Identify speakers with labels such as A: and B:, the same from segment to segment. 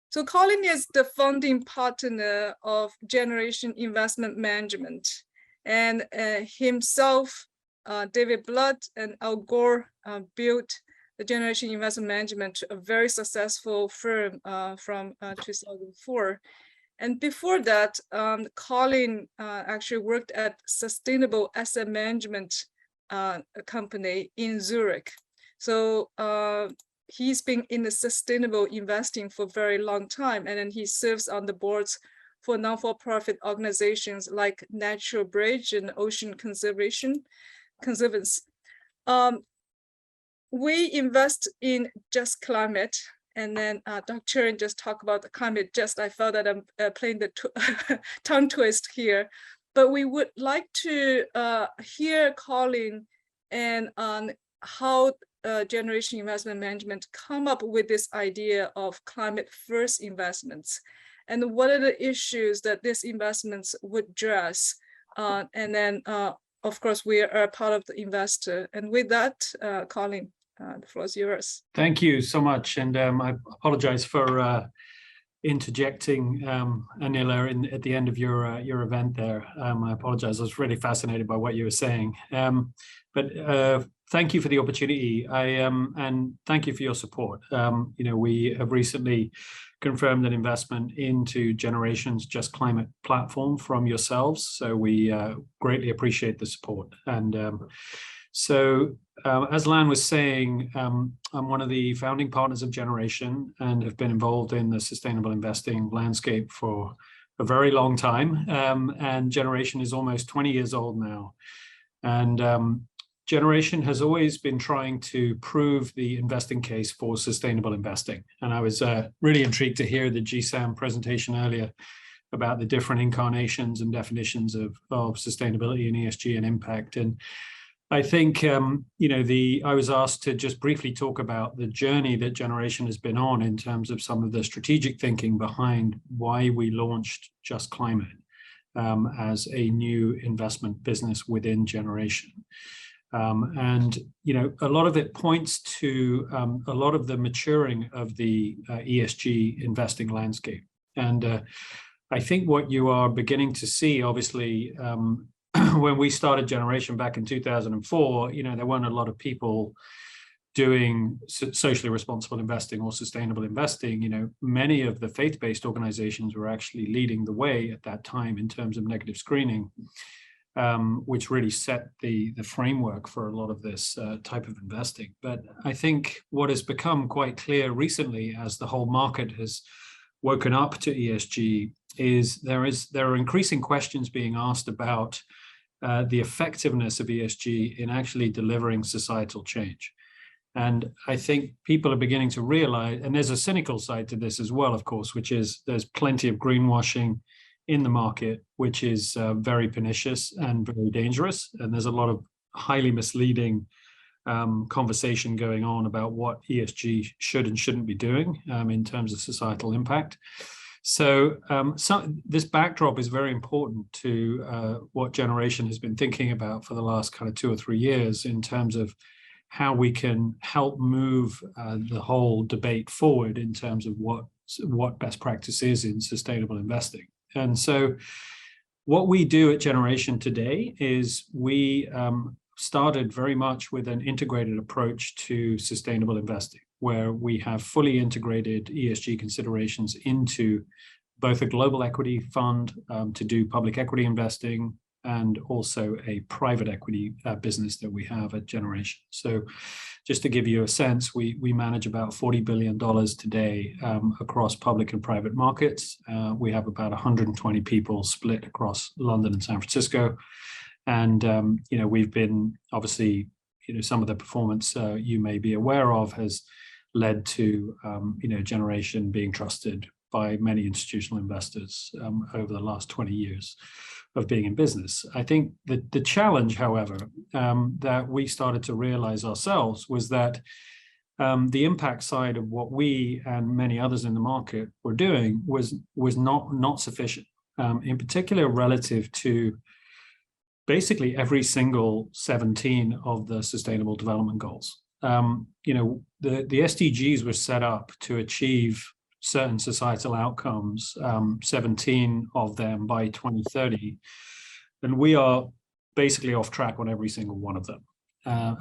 A: So Colin is the founding partner of Generation Investment Management, and himself, David Blood and Al Gore built the Generation Investment Management, a very successful firm from 2004. And before that, Colin actually worked at Sustainable Asset Management company in Zurich. So he's been in the sustainable investing for a very long time, and then he serves on the boards for non-for-profit organizations like Natural Bridge and Ocean Conservance. We invest in Just Climate, and then Dr. Chen just talked about the climate. Just I felt that I'm playing the tongue twist here, but we would like to hear Colin and on how Generation Investment Management come up with this idea of climate first investments, and what are the issues that these investments would address. And then, of course, we are part of the investor. And with that, Colin, the floor is yours.
B: Thank you so much. And I apologize for interjecting, Anila, at the end of your event there. I apologize. I was really fascinated by what you were saying. But thank you for the opportunity. And thank you for your support. We have recently confirmed an investment into Generation's Just Climate platform from yourselves. So we greatly appreciate the support. And as Lan was saying, I'm one of the founding partners of Generation and have been involved in the sustainable investing landscape for a very long time. And Generation is almost 20 years old now. And Generation has always been trying to prove the investing case for sustainable investing. And I was really intrigued to hear the GSAM presentation earlier about the different incarnations and definitions of sustainability and ESG and impact. And I think, I was asked to just briefly talk about the journey that Generation has been on in terms of some of the strategic thinking behind why we launched Just Climate as a new investment business within Generation. And a lot of it points to a lot of the maturing of the ESG investing landscape. And I think what you are beginning to see, obviously, when we started Generation back in 2004, there weren't a lot of people doing socially responsible investing or sustainable investing. Many of the faith-based organizations were actually leading the way at that time in terms of negative screening, which really set the framework for a lot of this type of investing. But I think what has become quite clear recently, as the whole market has woken up to ESG, is there are increasing questions being asked about the effectiveness of ESG in actually delivering societal change. And I think people are beginning to realize, and there's a cynical side to this as well, of course, which is there's plenty of greenwashing in the market, which is very pernicious and very dangerous. And there's a lot of highly misleading conversation going on about what ESG should and shouldn't be doing in terms of societal impact. So this backdrop is very important to what Generation has been thinking about for the last kind of 2 or 3 years in terms of how we can help move the whole debate forward in terms of what best practice is in sustainable investing. And so what we do at Generation today is we started very much with an integrated approach to sustainable investing, where we have fully integrated ESG considerations into both a global equity fund to do public equity investing and also a private equity business that we have at Generation. So just to give you a sense, we manage about $40 billion today across public and private markets. We have about 120 people split across London and San Francisco. And, we've been obviously, some of the performance you may be aware of has led to, Generation being trusted by many institutional investors over the last 20 years of being in business. I think that the challenge, however, that we started to realize ourselves was that the impact side of what we and many others in the market were doing was not sufficient, in particular relative to basically every single 17 of the Sustainable Development Goals. The SDGs were set up to achieve certain societal outcomes, 17 of them by 2030. And we are basically off track on every single one of them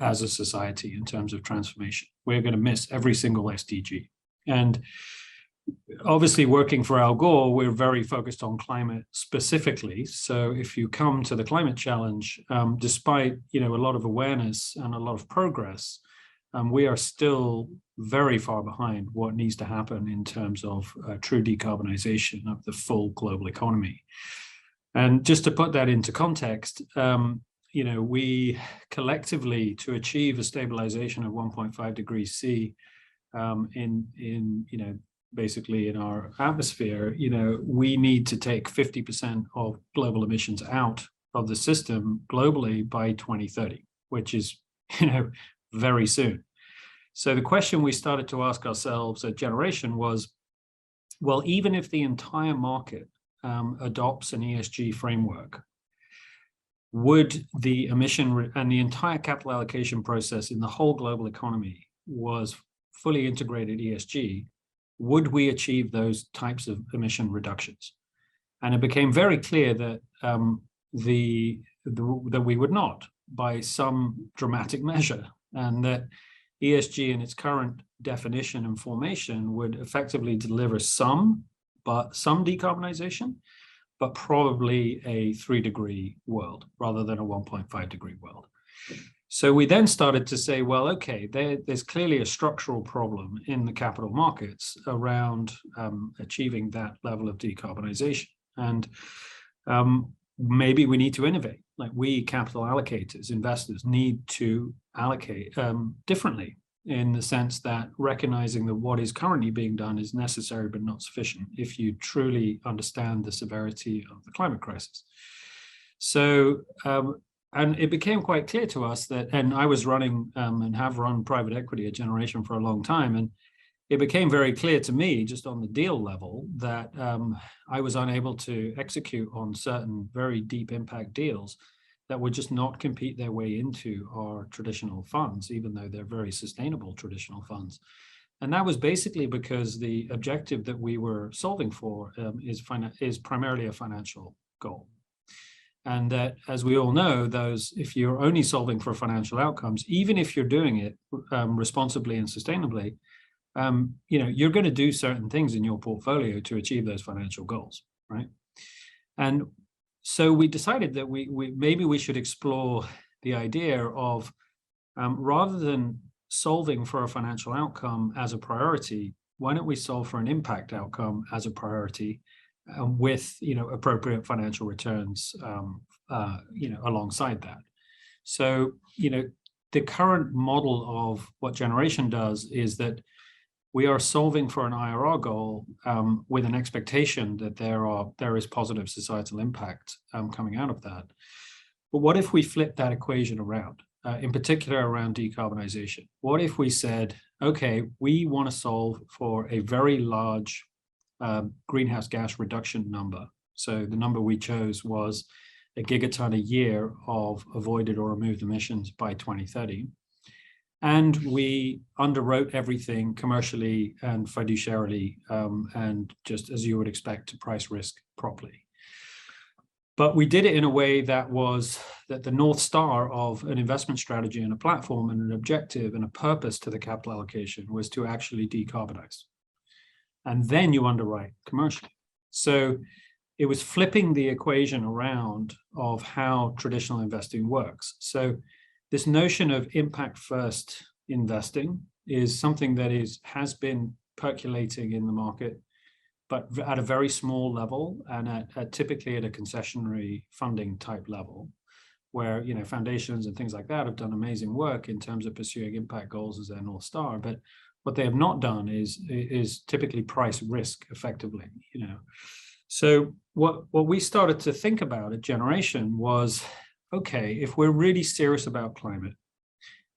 B: as a society in terms of transformation. We're going to miss every single SDG. And obviously, working for Al Gore, we're very focused on climate specifically. So if you come to the climate challenge, despite a lot of awareness and a lot of progress, we are still very far behind what needs to happen in terms of true decarbonization of the full global economy. And just to put that into context, we collectively, to achieve a stabilization of 1.5 degrees C basically in our atmosphere, we need to take 50% of global emissions out of the system globally by 2030, which is, very soon. So the question we started to ask ourselves at Generation was, well, even if the entire market adopts an ESG framework, would the emission and the entire capital allocation process in the whole global economy was fully integrated ESG, would we achieve those types of emission reductions? And it became very clear that that we would not, by some dramatic measure, and that ESG in its current definition and formation would effectively deliver some decarbonization, but probably a 3-degree world rather than a 1.5-degree world. So we then started to say, well, okay, there's clearly a structural problem in the capital markets around achieving that level of decarbonization. And maybe we need to innovate. Like, we capital allocators, investors, need to allocate differently, in the sense that recognizing that what is currently being done is necessary but not sufficient if you truly understand the severity of the climate crisis. So, and it became quite clear to us that, and I was running and have run private equity at Generation for a long time, and it became very clear to me, just on the deal level, that I was unable to execute on certain very deep impact deals that would just not compete their way into our traditional funds, even though they're very sustainable traditional funds. And that was basically because the objective that we were solving for is primarily a financial goal. And that, as we all know, if you're only solving for financial outcomes, even if you're doing it responsibly and sustainably, you're going to do certain things in your portfolio to achieve those financial goals, right? And so we decided that maybe we should explore the idea of, rather than solving for a financial outcome as a priority, why don't we solve for an impact outcome as a priority, with appropriate financial returns alongside that. So the current model of what Generation does is that we are solving for an IRR goal with an expectation that there is positive societal impact coming out of that. But what if we flip that equation around, in particular around decarbonization? What if we said, okay, we want to solve for a very large greenhouse gas reduction number. So the number we chose was a gigaton a year of avoided or removed emissions by 2030. And we underwrote everything commercially and fiduciarily, and just as you would expect, to price risk properly. But we did it in a way that the North Star of an investment strategy and a platform and an objective and a purpose to the capital allocation was to actually decarbonize. And then you underwrite commercially. So it was flipping the equation around of how traditional investing works. So this notion of impact first investing is something that has been percolating in the market, but at a very small level and at typically at a concessionary funding type level, where foundations and things like that have done amazing work in terms of pursuing impact goals as their North Star. But what they have not done is typically price risk effectively. So what we started to think about at Generation was, okay, if we're really serious about climate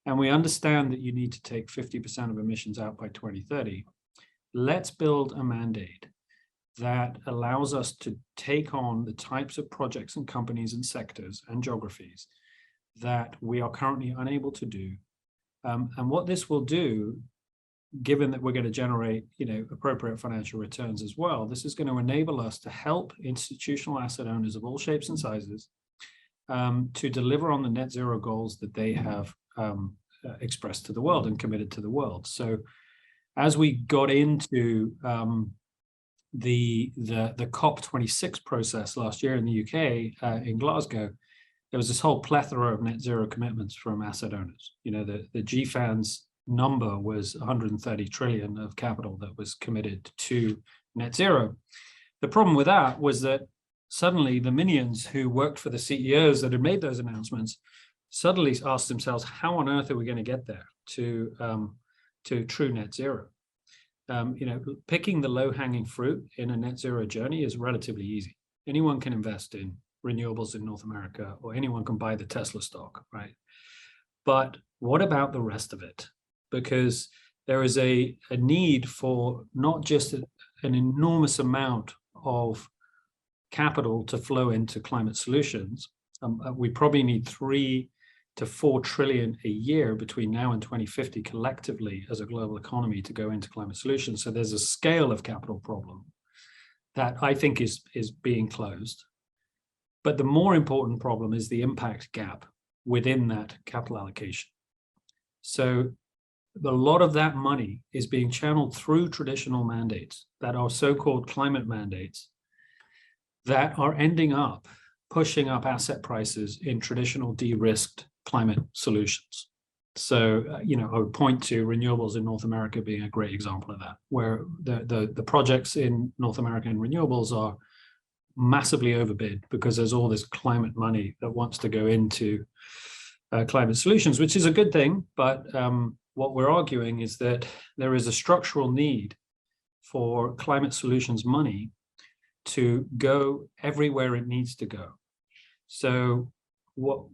B: and we understand that you need to take 50% of emissions out by 2030, let's build a mandate that allows us to take on the types of projects and companies and sectors and geographies that we are currently unable to do. And what this will do given that we're going to generate, appropriate financial returns as well, this is going to enable us to help institutional asset owners of all shapes and sizes to deliver on the net zero goals that they have expressed to the world and committed to the world. So as we got into the COP26 process last year in the UK, in Glasgow, there was this whole plethora of net zero commitments from asset owners. The GFANZ number was 130 trillion of capital that was committed to net zero. The problem with that was that suddenly the minions who worked for the CEOs that had made those announcements suddenly asked themselves, how on earth are we going to get there to true net zero? Picking the low-hanging fruit in a net zero journey is relatively easy. Anyone can invest in renewables in North America, or anyone can buy the Tesla stock, right? But what about the rest of it? Because there is a need for not just an enormous amount of capital to flow into climate solutions. We probably need 3 to 4 trillion a year between now and 2050 collectively as a global economy to go into climate solutions. So there's a scale of capital problem that I think is being closed. But the more important problem is the impact gap within that capital allocation. So a lot of that money is being channeled through traditional mandates that are so-called climate mandates that are ending up pushing up asset prices in traditional de-risked climate solutions. So, I would point to renewables in North America being a great example of that, where the projects in North American renewables are massively overbid because there's all this climate money that wants to go into climate solutions, which is a good thing. But what we're arguing is that there is a structural need for climate solutions money to go everywhere it needs to go. So what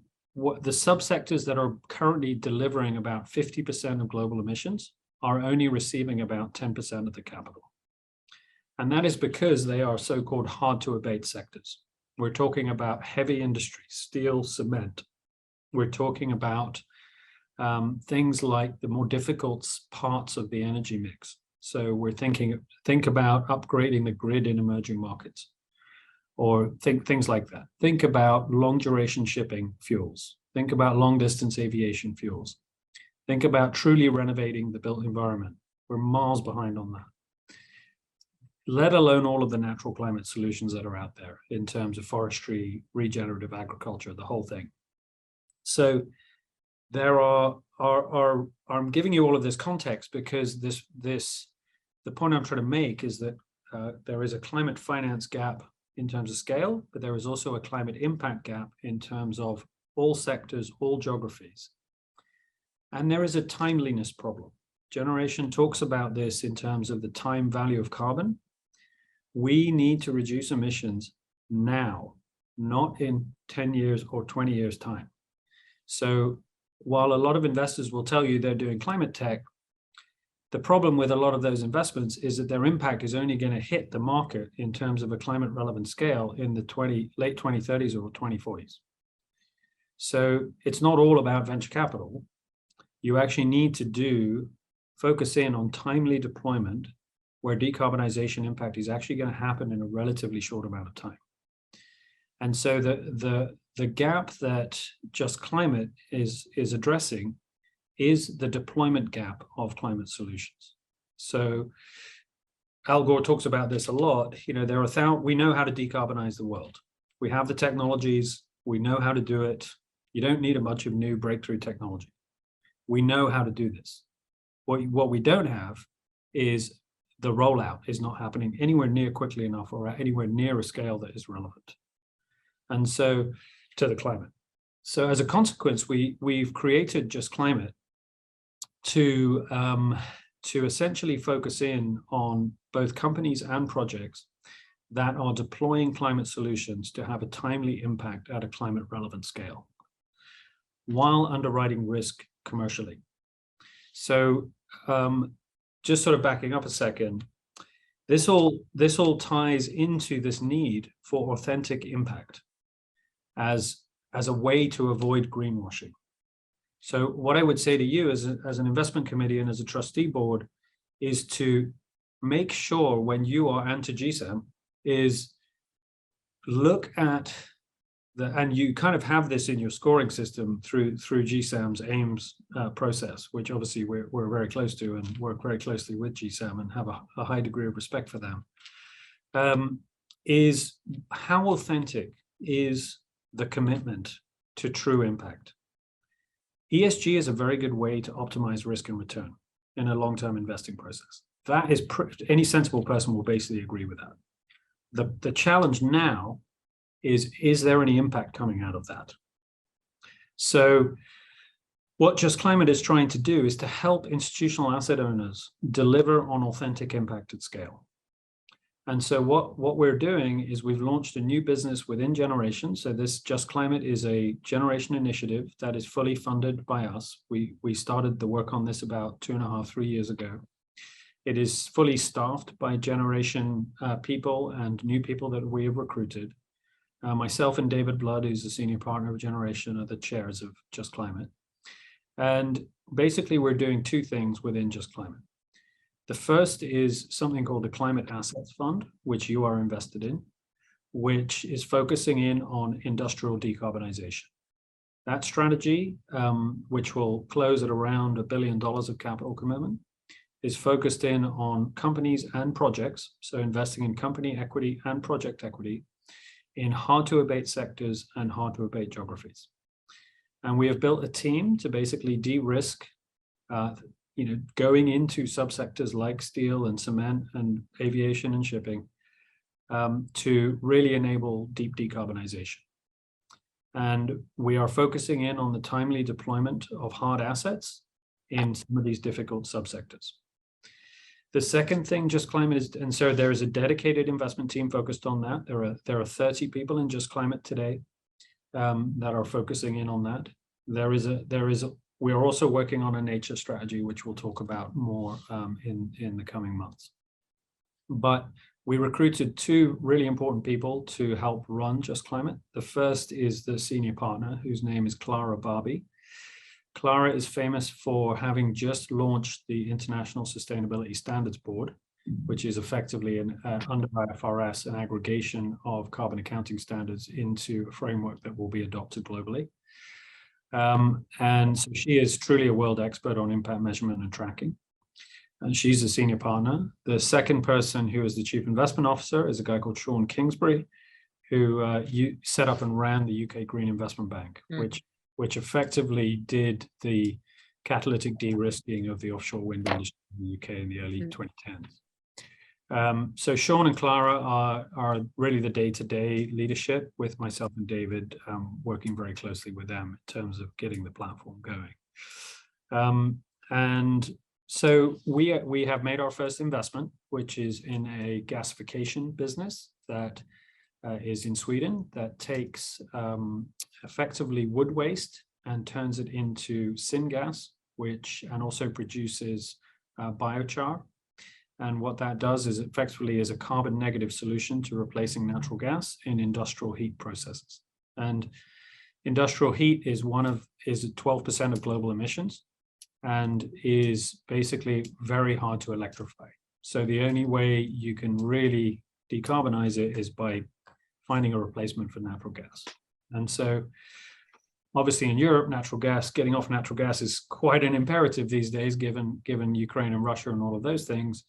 B: the subsectors that are currently delivering about 50% of global emissions are only receiving about 10% of the capital. And that is because they are so-called hard to abate sectors. We're talking about heavy industry, steel, cement. We're talking about things like the more difficult parts of the energy mix. So we're think about upgrading the grid in emerging markets, or things like that. Think about long duration shipping fuels. Think about long distance aviation fuels. Think about truly renovating the built environment. We're miles behind on that, let alone all of the natural climate solutions that are out there in terms of forestry, regenerative agriculture, the whole thing. So there I'm giving you all of this context because the point I'm trying to make is that there is a climate finance gap in terms of scale, but there is also a climate impact gap in terms of all sectors, all geographies. And there is a timeliness problem. Generation talks about this in terms of the time value of carbon. We need to reduce emissions now, not in 10 years or 20 years time. So while a lot of investors will tell you they're doing climate tech, the problem with a lot of those investments is that their impact is only going to hit the market in terms of a climate relevant scale in the late 2030s or 2040s. So it's not all about venture capital. You actually need to focus in on timely deployment where decarbonization impact is actually going to happen in a relatively short amount of time. And so the gap that Just Climate is addressing is the deployment gap of climate solutions. So Al Gore talks about this a lot. We know how to decarbonize the world. We have the technologies. We know how to do it. You don't need a bunch of new breakthrough technology. We know how to do this. What we don't have is the rollout is not happening anywhere near quickly enough or anywhere near a scale that is relevant. And so to the climate. So as a consequence, we've created Just Climate to essentially focus in on both companies and projects that are deploying climate solutions to have a timely impact at a climate relevant scale while underwriting risk commercially. So just sort of backing up a second, this all ties into this need for authentic impact as a way to avoid greenwashing. So what I would say to you as an investment committee and as a trustee board is to make sure when you are anti-GSAM is look at and you kind of have this in your scoring system through GSAM's AIMS process, which obviously we're very close to and work very closely with GSAM and have a high degree of respect for them, is how authentic is the commitment to true impact. ESG is a very good way to optimize risk and return in a long-term investing process. That is, any sensible person will basically agree with that. The challenge now is there any impact coming out of that? So what Just Climate is trying to do is to help institutional asset owners deliver on authentic impact at scale. And so what we're doing is we've launched a new business within Generation. So this Just Climate is a Generation initiative that is fully funded by us. We started the work on this about 2.5, 3 years ago. It is fully staffed by Generation people and new people that we have recruited. Myself and David Blood, who's the senior partner of Generation, are the chairs of Just Climate. And basically, we're doing two things within Just Climate. The first is something called the Climate Assets Fund, which you are invested in, which is focusing in on industrial decarbonization. That strategy, which will close at around $1 billion of capital commitment, is focused in on companies and projects, so investing in company equity and project equity in hard-to-abate sectors and hard-to-abate geographies. And we have built a team to basically de-risk going into subsectors like steel and cement and aviation and shipping to really enable deep decarbonization. And we are focusing in on the timely deployment of hard assets in some of these difficult subsectors. The second thing, Just Climate is, and so there is a dedicated investment team focused on that. There are 30 people in Just Climate today that are focusing in on that. We are also working on a nature strategy, which we'll talk about more in the coming months. But we recruited two really important people to help run Just Climate. The first is the senior partner, whose name is Clara Barbie. Clara is famous for having just launched the International Sustainability Standards Board, which is effectively under IFRS, an aggregation of carbon accounting standards into a framework that will be adopted globally. And so she is truly a world expert on impact measurement and tracking. And she's a senior partner. The second person, who is the chief investment officer, is a guy called Sean Kingsbury, who set up and ran the UK Green Investment Bank, which effectively did the catalytic de-risking of the offshore wind industry in the UK in the early 2010s. So Sean and Clara are really the day-to-day leadership, with myself and David working very closely with them in terms of getting the platform going. And so we have made our first investment, which is in a gasification business that is in Sweden, that takes effectively wood waste and turns it into syngas, and also produces biochar. And what that does is effectively is a carbon negative solution to replacing natural gas in industrial heat processes. And industrial heat is 12% of global emissions and is basically very hard to electrify. So the only way you can really decarbonize it is by finding a replacement for natural gas. And so obviously in Europe, getting off natural gas is quite an imperative these days, given Ukraine and Russia and all of those things.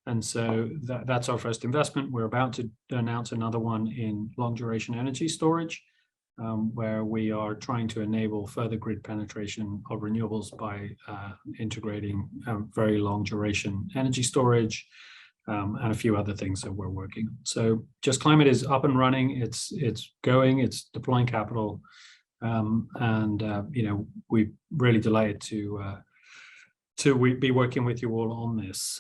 B: And so that's our first investment. We're about to announce another one in long duration energy storage, where we are trying to enable further grid penetration of renewables by integrating very long duration energy storage, and a few other things that we're working on. So Just Climate is up and running. It's going. It's deploying capital, and we're really delighted to be working with you all on this.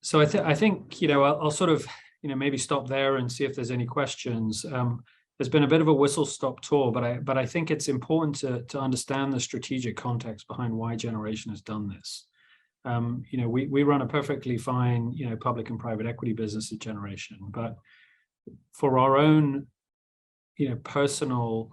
B: So I think I'll sort of maybe stop there and see if there's any questions. There's been a bit of a whistle-stop tour, but I think it's important to understand the strategic context behind why Generation has done this. We run a perfectly fine, public and private equity business at Generation, but for our own, personal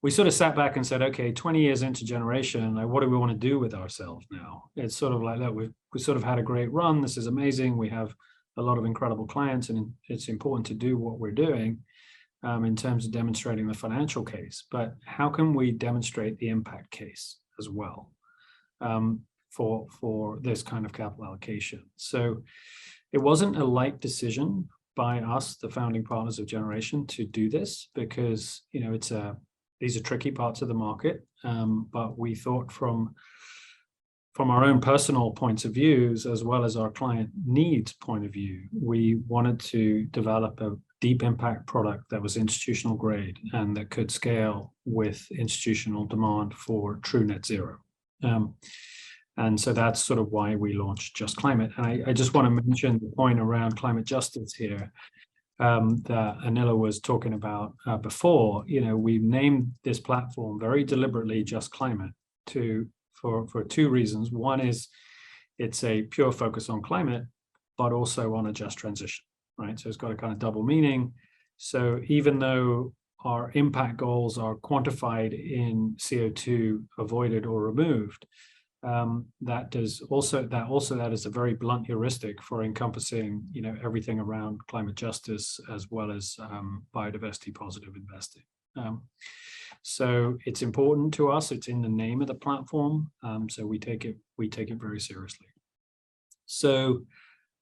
B: we sort of sat back and said, okay, 20 years into generation, like, what do we want to do with ourselves now? It's sort of like that. We sort of had a great run. This is amazing. We have a lot of incredible clients, and it's important to do what we're doing in terms of demonstrating the financial case. But how can we demonstrate the impact case as well for this kind of capital allocation? So it wasn't a light decision by us, the founding partners of Generation, to do this, because these are tricky parts of the market. But we thought from our own personal points of views, as well as our client needs point of view, we wanted to develop a deep impact product that was institutional grade and that could scale with institutional demand for true net zero. And so that's sort of why we launched Just Climate. And I just want to mention the point around climate justice here that Anila was talking about before. We named this platform very deliberately Just Climate for two reasons. One is it's a pure focus on climate, but also on a just transition, right? So it's got a kind of double meaning. So even though our impact goals are quantified in CO2 avoided or removed, that is a very blunt heuristic for encompassing, everything around climate justice as well as biodiversity positive investing. So it's important to us. It's in the name of the platform. So we take it very seriously. So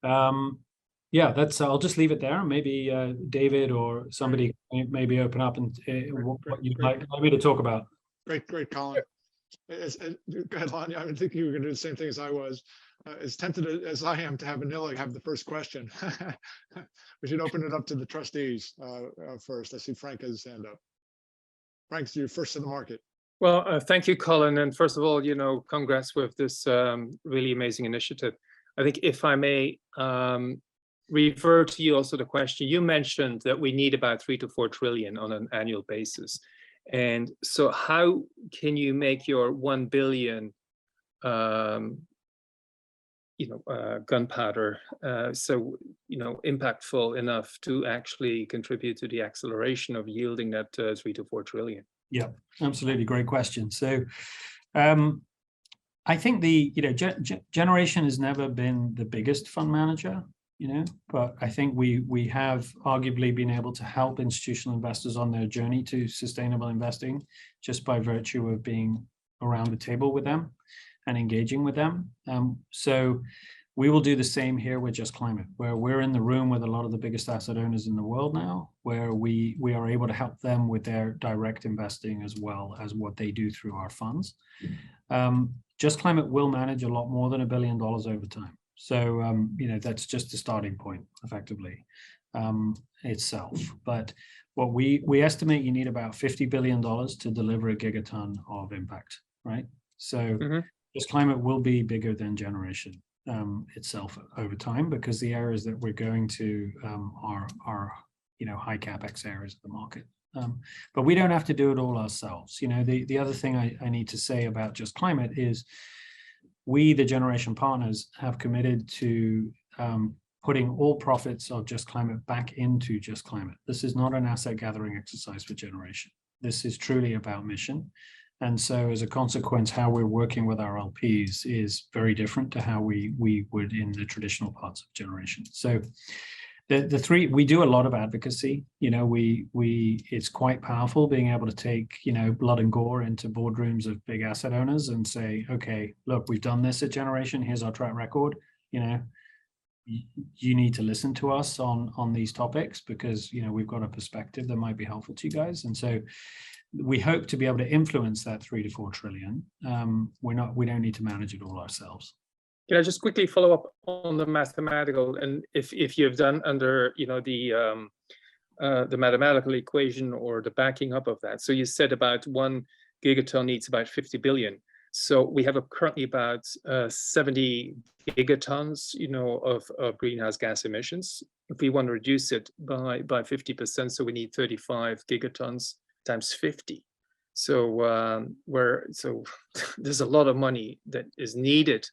B: yeah, I'll just leave it there. Maybe David or somebody maybe open up and what you'd like me to talk about.
C: Great, Colin. Go ahead, Lon. I think you were going to do the same thing as I was. As tempted as I am to have Anila have the first question, we should open it up to the trustees first. I see Frank has his hand up. Frank, you're first to the market.
D: Well, thank you, Colin. And first of all, congrats with this really amazing initiative. I think if I may refer to you also the question, you mentioned that we need about 3 to 4 trillion on an annual basis. And so how can you make your 1 billion gunpowder impactful enough to actually contribute to the acceleration of yielding that 3 to 4 trillion?
B: Yeah, absolutely. Great question. So I think Generation has never been the biggest fund manager, but I think we have arguably been able to help institutional investors on their journey to sustainable investing just by virtue of being around the table with them and engaging with them. So we will do the same here with Just Climate, where we're in the room with a lot of the biggest asset owners in the world now, where we are able to help them with their direct investing as well as what they do through our funds. Just Climate will manage a lot more than $1 billion over time. So, that's just the starting point, effectively, itself. But what we estimate you need about $50 billion to deliver a gigaton of impact, right? So Just Climate will be bigger than Generation itself over time, because the areas that we're going to are high capex areas of the market. But we don't have to do it all ourselves. The other thing I need to say about Just Climate is we, the Generation partners, have committed to putting all profits of Just Climate back into Just Climate. This is not an asset gathering exercise for Generation. This is truly about mission. And so as a consequence, how we're working with our LPs is very different to how we would in the traditional parts of Generation. So the three, we do a lot of advocacy. It's quite powerful being able to take, blood and gore into boardrooms of big asset owners and say, okay, look, we've done this at Generation. Here's our track record. You need to listen to us on these topics because, we've got a perspective that might be helpful to you guys. And so we hope to be able to influence that 3 to 4 trillion. We don't need to manage it all ourselves.
D: Can I just quickly follow up on the mathematical, and if you've done under the mathematical equation or the backing up of that? So you said about 1 gigaton needs about 50 billion. So we have currently about 70 gigatons, of greenhouse gas emissions. If we want to reduce it by 50%, so we need 35 gigatons times 50. So there's a lot of money that is needed.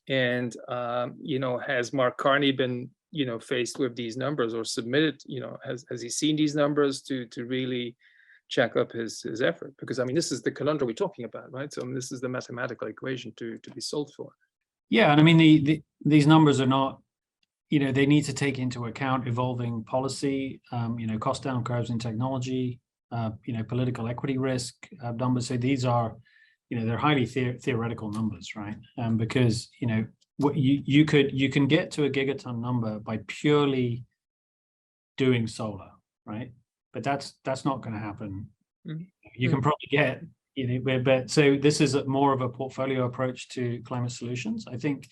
D: And has Mark Carney been faced with these numbers or submitted, has he seen these numbers to really jack up his effort? Because I mean, this is the conundrum we're talking about, right? So this is the mathematical equation to be solved for.
B: Yeah, and I mean these numbers are not, they need to take into account evolving policy, cost down curves in technology, political equity risk numbers. So these are, they're highly theoretical numbers, right? Because what you can get to a gigaton number by purely doing solar, right? But that's not going to happen. Mm-hmm. You can probably get, but so this is more of a portfolio approach to climate solutions. I think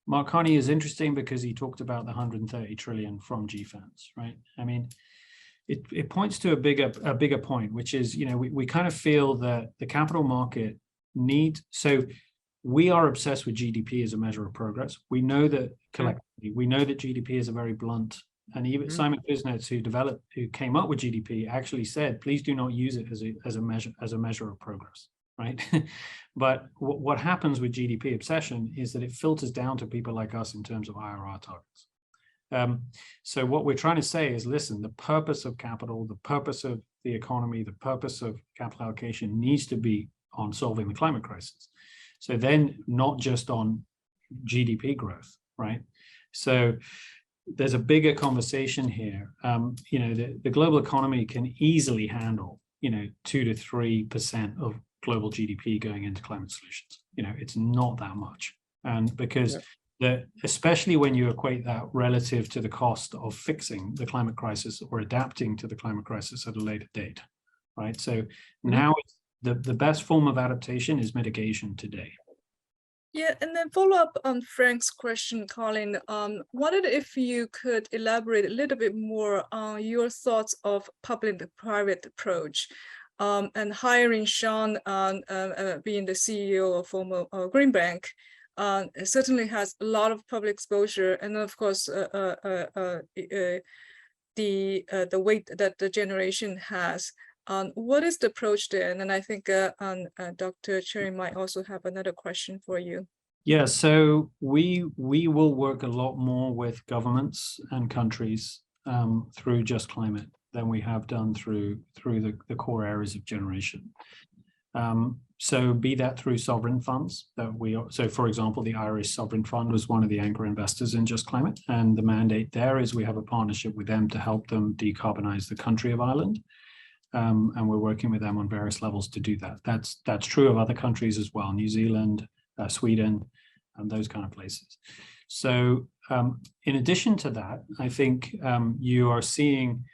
B: Mark Carney is interesting because he talked about the 130 trillion from GFANZ, right? I mean, it points to a bigger point, which is, we kind of feel that the capital market so we are obsessed with GDP as a measure of progress. We know that collectively, we know that GDP is a very blunt, and even Simon Kuznets, who came up with GDP, actually said, please do not use it as a measure of progress, right? But what happens with GDP obsession is that it filters down to people like us in terms of IRR targets. So what we're trying to say is, listen, the purpose of capital, the purpose of the economy, the purpose of capital allocation needs to be on solving the climate crisis. So then not just on GDP growth, right? So there's a bigger conversation here. The global economy can easily handle, 2 to 3% of global GDP going into climate solutions. It's not that much. And because especially when you equate that relative to the cost of fixing the climate crisis or adapting to the climate crisis at a later date, right? So now the best form of adaptation is mitigation today.
A: Yeah, and then follow up on Frank's question, Colin. Wondered if you could elaborate a little bit more on your thoughts of public-private approach, and hiring Sean being the CEO of former Green Bank. Certainly has a lot of public exposure, and of course, the weight that the generation has. What is the approach there? And then I think Dr. Cherry might also have another question for you.
B: Yeah, so we will work a lot more with governments and countries through Just Climate than we have done through the core areas of generation. So be that through sovereign funds so for example, the Irish Sovereign Fund was one of the anchor investors in Just Climate, and the mandate there is we have a partnership with them to help them decarbonize the country of Ireland. And we're working with them on various levels to do that. That's true of other countries as well, New Zealand, Sweden, and those kind of places. So in addition to that, I think you are seeing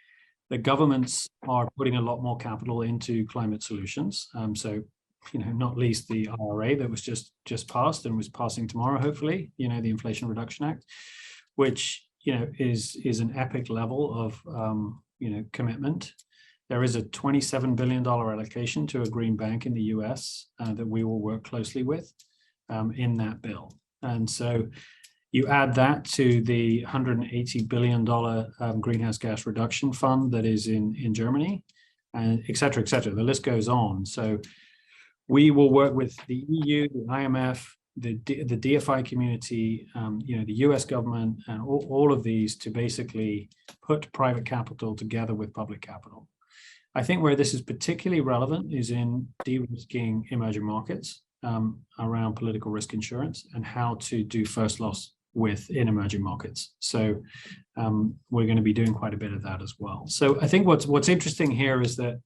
B: the governments are putting a lot more capital into climate solutions. So, not least the IRA that was just passed and was passing tomorrow, hopefully, the Inflation Reduction Act, which, is an epic level of, commitment. There is a $27 billion allocation to a green bank in the US that we will work closely with in that bill. And so you add that to the $180 billion greenhouse gas reduction fund that is in Germany, and et cetera, et cetera. The list goes on. So we will work with the EU, the IMF, the DFI community, the US government, and all of these to basically put private capital together with public capital. I think where this is particularly relevant is in de-risking emerging markets around political risk insurance and how to do first loss in emerging markets. So we're going to be doing quite a bit of that as well. So I think what's interesting here is that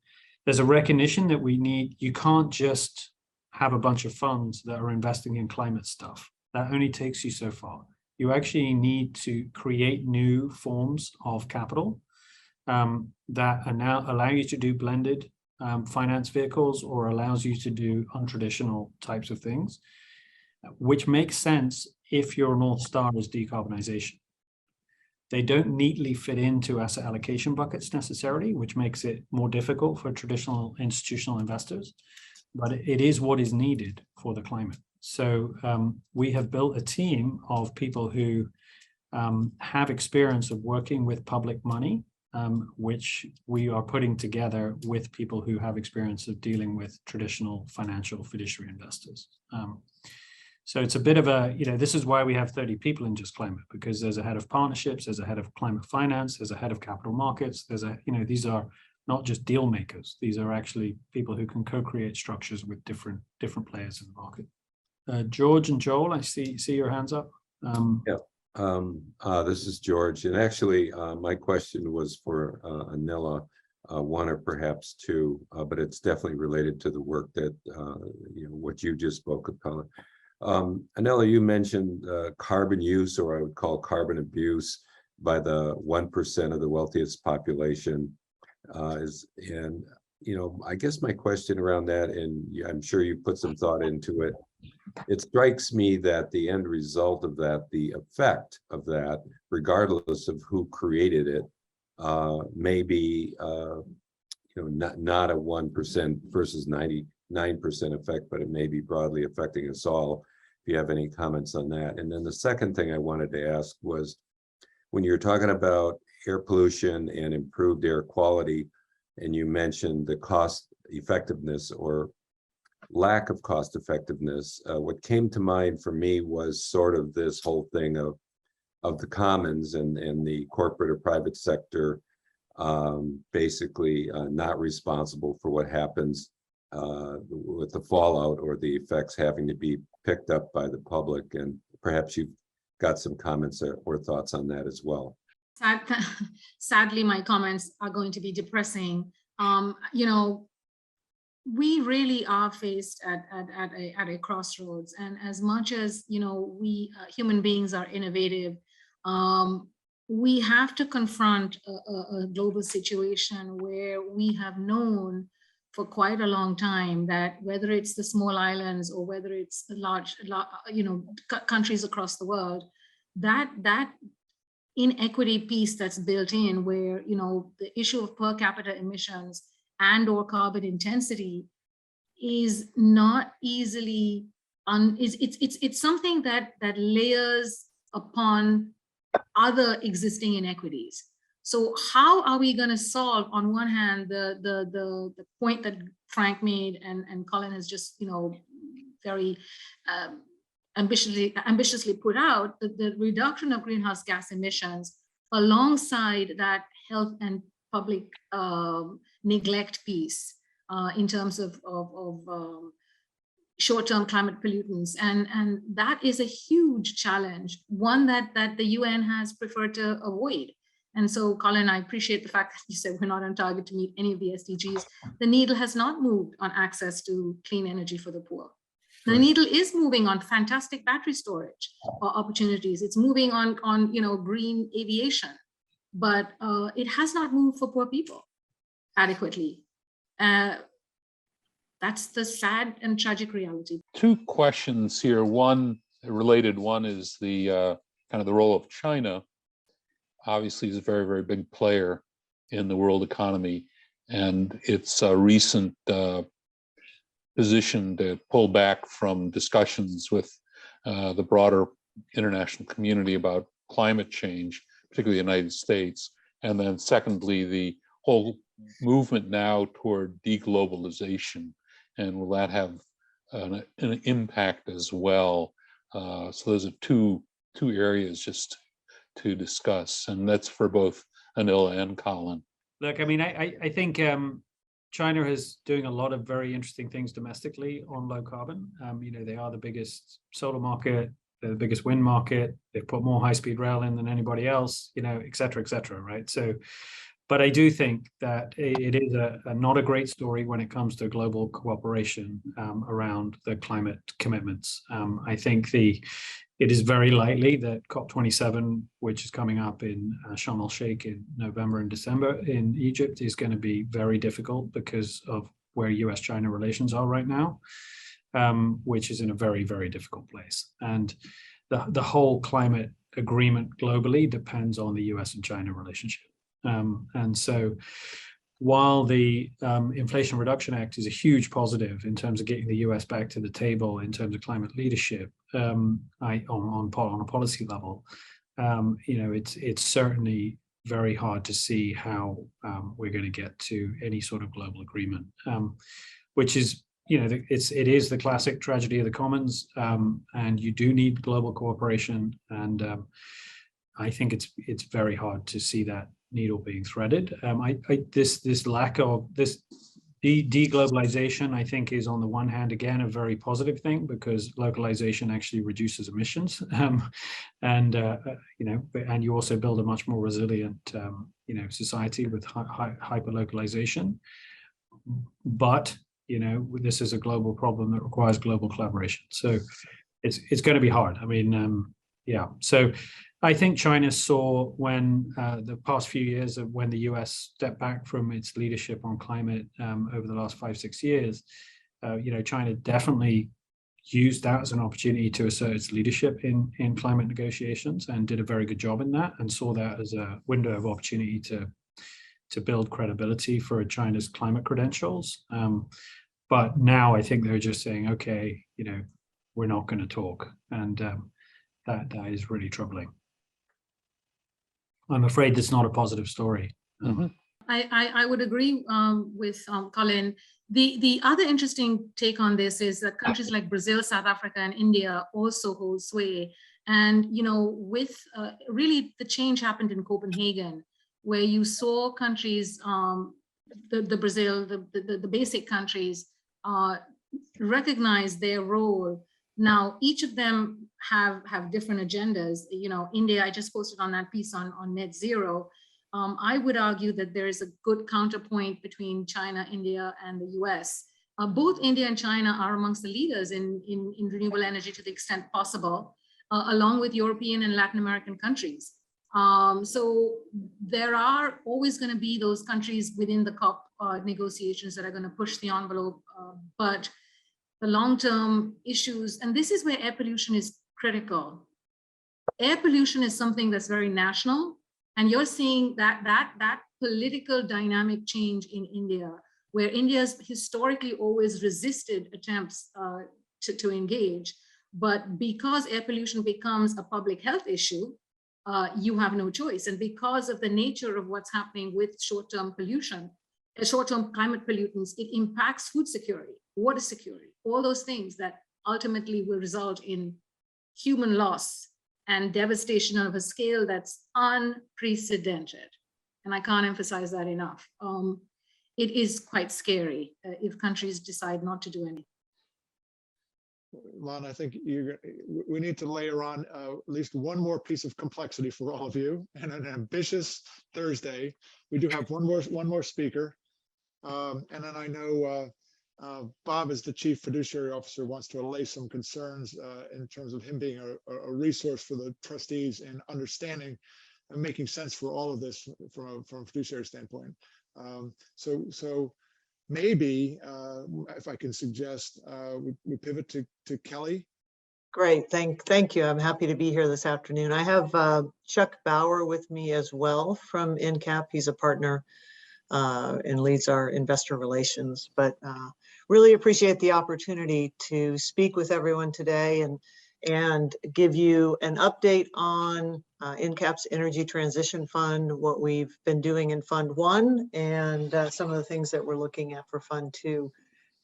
B: there's a recognition that you can't just have a bunch of funds that are investing in climate stuff. That only takes you so far. You actually need to create new forms of capital that are now allow you to do blended finance vehicles or allows you to do untraditional types of things, which makes sense if your North Star is decarbonization. They don't neatly fit into asset allocation buckets necessarily, which makes it more difficult for traditional institutional investors, but it is what is needed for the climate. So we have built a team of people who have experience of working with public money, which we are putting together with people who have experience of dealing with traditional financial fiduciary investors. So it's a bit of a, this is why we have 30 people in Just Climate, because there's a head of partnerships, there's a head of climate finance, there's a head of capital markets, these are not just deal makers. These are actually people who can co-create structures with different players in the market. George and Joel, I see your hands up.
E: This is George, and actually my question was for Anila, one or perhaps two, but it's definitely related to the work that what you just spoke of, Colin. Anila, you mentioned carbon use, or I would call carbon abuse, by the 1% of the wealthiest population. I guess my question around that, and I'm sure you put some thought into it, it strikes me that the end result of that, the effect of that, regardless of who created it, may be not a 1% versus 99% effect, but it may be broadly affecting us all. If you have any comments on that. And then the second thing I wanted to ask was, when you're talking about air pollution and improved air quality, and you mentioned the cost effectiveness or lack of cost effectiveness, what came to mind for me was sort of this whole thing of the commons and the corporate or private sector basically not responsible for what happens with the fallout or the effects having to be picked up by the public. And perhaps you've got some comments or thoughts on that as well.
F: Sadly, my comments are going to be depressing. We really are faced at a crossroads, and as much as we human beings are innovative, we have to confront a global situation where we have known for quite a long time that whether it's the small islands or whether it's the large countries across the world, that inequity piece that's built in, where the issue of per capita emissions and or carbon intensity is not easily it's something that layers upon other existing inequities. So how are we going to solve, on one hand, the point that Frank made and Colin has just very ambitiously put out, the reduction of greenhouse gas emissions alongside that health and public neglect piece in terms of short-term climate pollutants, and that is a huge challenge, one that the UN has preferred to avoid. And so, Colin, I appreciate the fact that you said we're not on target to meet any of the SDGs. The needle has not moved on access to clean energy for the poor. The needle is moving on fantastic battery storage opportunities. It's moving on green aviation, but it has not moved for poor people adequately. That's the sad and tragic reality.
G: Two questions here. One related. One is the kind of the role of China. Obviously, is a very, very big player in the world economy, and its recent position to pull back from discussions with the broader international community about climate change, particularly the United States. And then secondly, the whole movement now toward deglobalization, and will that have an impact as well? So those are two areas just to discuss, and that's for both Anila and Colin.
B: Look, I mean, I think China is doing a lot of very interesting things domestically on low carbon. They are the biggest solar market, they're the biggest wind market. They've put more high-speed rail in than anybody else, et cetera, right? So, but I do think that it is not a great story when it comes to global cooperation around the climate commitments. I think it is very likely that COP27, which is coming up in Sharm el-Sheikh in November and December in Egypt, is going to be very difficult because of where US-China relations are right now, which is in a very, very difficult place. And the whole climate agreement globally depends on the US and China relationship. And so while the Inflation Reduction Act is a huge positive in terms of getting the US back to the table in terms of climate leadership on a policy level, it's certainly very hard to see how we're going to get to any sort of global agreement, which is, it is the classic tragedy of the commons, and you do need global cooperation. And I think it's very hard to see that needle being threaded. This lack of this deglobalization, I think, is on the one hand, again, a very positive thing, because localization actually reduces emissions, and you also build a much more resilient, society with hyper localization. But this is a global problem that requires global collaboration. So it's going to be hard. I mean, yeah. So I think China saw when the past few years of when the US stepped back from its leadership on climate over the last 5-6 years, China definitely used that as an opportunity to assert its leadership in climate negotiations, and did a very good job in that, and saw that as a window of opportunity to build credibility for China's climate credentials. But now I think they're just saying, okay, we're not going to talk, and that is really troubling. I'm afraid that's not a positive story.
F: I would agree with Colin. The other interesting take on this is that countries like Brazil, South Africa, and India also hold sway. And with really the change happened in Copenhagen, where you saw countries, the Brazil, the basic countries, recognize their role. Now, each of them have different agendas. India, I just posted on that piece on net zero. I would argue that there is a good counterpoint between China, India, and the US. Both India and China are amongst the leaders in renewable energy to the extent possible, along with European and Latin American countries. So there are always going to be those countries within the COP negotiations that are going to push the envelope, but the long-term issues, and this is where air pollution is critical. Air pollution is something that's very national, and you're seeing that political dynamic change in India, where India's historically always resisted attempts to engage, but because air pollution becomes a public health issue, you have no choice. And because of the nature of what's happening with short-term pollution, short-term climate pollutants, it impacts food security, water security, all those things that ultimately will result in human loss and devastation of a scale that's unprecedented. And I can't emphasize that enough. It is quite scary if countries decide not to do anything.
C: Lon, I think we need to layer on at least one more piece of complexity for all of you, and an ambitious Thursday. We do have one more speaker, and then I know Bob, as the Chief Fiduciary Officer, wants to allay some concerns in terms of him being a resource for the trustees in understanding and making sense for all of this from a fiduciary standpoint. So maybe, if I can suggest, we pivot to Kelly.
H: Great, thank you. I'm happy to be here this afternoon. I have Chuck Bauer with me as well from NCAP. He's a partner and leads our investor relations, but really appreciate the opportunity to speak with everyone today and give you an update on NCAP's Energy Transition Fund, what we've been doing in Fund 1, and some of the things that we're looking at for Fund 2.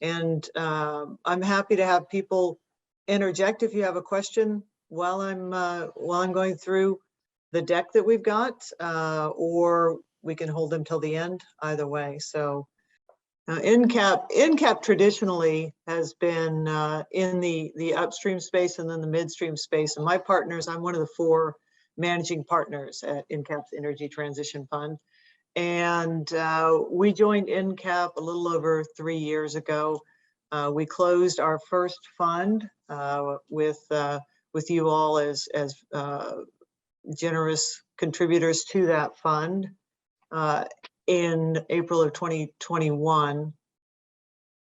H: And I'm happy to have people interject if you have a question while I'm going through the deck that we've got, or we can hold them till the end, either way. So NCAP traditionally has been in the upstream space and then the midstream space. And my partners, I'm one of the 4 managing partners at NCAP's Energy Transition Fund. And we joined NCAP a little over 3 years ago. We closed our first fund with you all as generous contributors to that fund in April of 2021.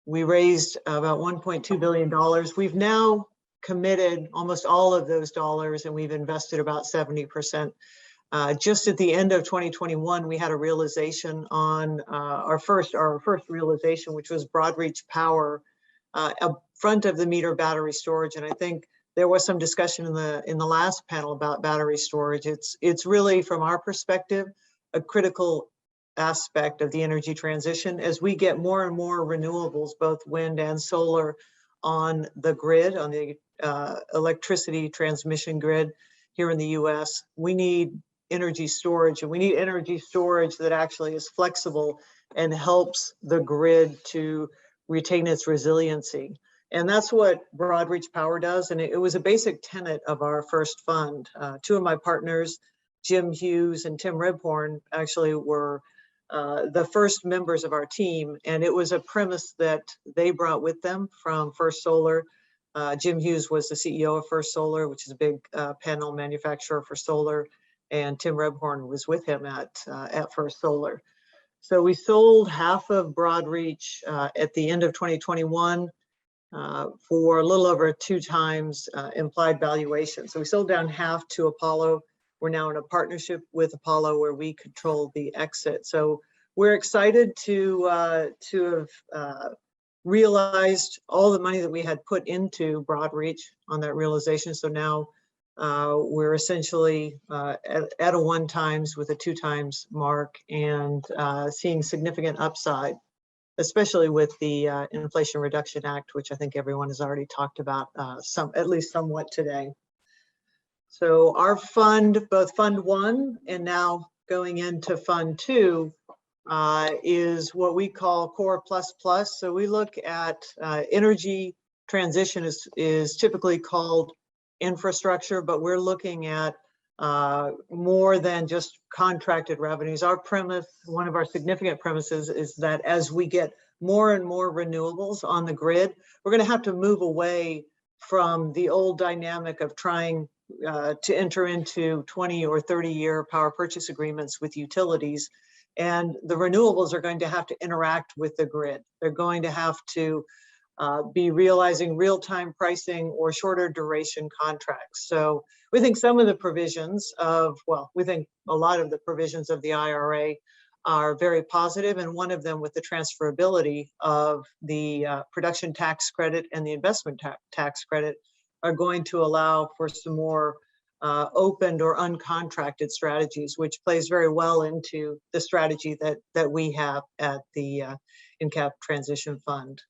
H: We raised about $1.2 billion. We've now committed almost all of those dollars, and we've invested about 70%. Just at the end of 2021, we had a realization on our first realization, which was Broadreach Power, front of the meter battery storage. And I think there was some discussion in the last panel about battery storage. It's really, from our perspective, a critical aspect of the energy transition as we get more and more renewables, both wind and solar, on the grid, on the electricity transmission grid here in the US. We need energy storage, and we need energy storage that actually is flexible and helps the grid to retain its resiliency. And that's what Broadreach Power does. And it was a basic tenet of our first fund. Two of my partners, Jim Hughes and Tim Rebhorn, actually were the first members of our team. And it was a premise that they brought with them from First Solar. Jim Hughes was the CEO of First Solar, which is a big panel manufacturer for solar. And Tim Rebhorn was with him at First Solar. So we sold half of Broadreach at the end of 2021 for a little over 2 times implied valuation. So we sold down half to Apollo. We're now in a partnership with Apollo where we control the exit. So we're excited to have realized all the money that we had put into Broadreach on that realization. So now we're essentially at a 1 times with a 2 times mark, and seeing significant upside, especially with the Inflation Reduction Act, which I think everyone has already talked about at least somewhat today. So our fund, both Fund 1 and now going into Fund 2, is what we call Core Plus Plus. So we look at energy transition is typically called infrastructure, but we're looking at more than just contracted revenues. Our premise, one of our significant premises, is that as we get more and more renewables on the grid, we're going to have to move away from the old dynamic of trying to enter into 20 or 30-year power purchase agreements with utilities. And the renewables are going to have to interact with the grid. They're going to have to be realizing real-time pricing or shorter duration contracts. So we think some of the provisions of, well, we think a lot of the provisions of the IRA are very positive, and one of them with the transferability of the production tax credit and the investment tax credit are going to allow for some more opened or uncontracted strategies, which plays very well into the strategy that we have at the INCAP Transition Fund.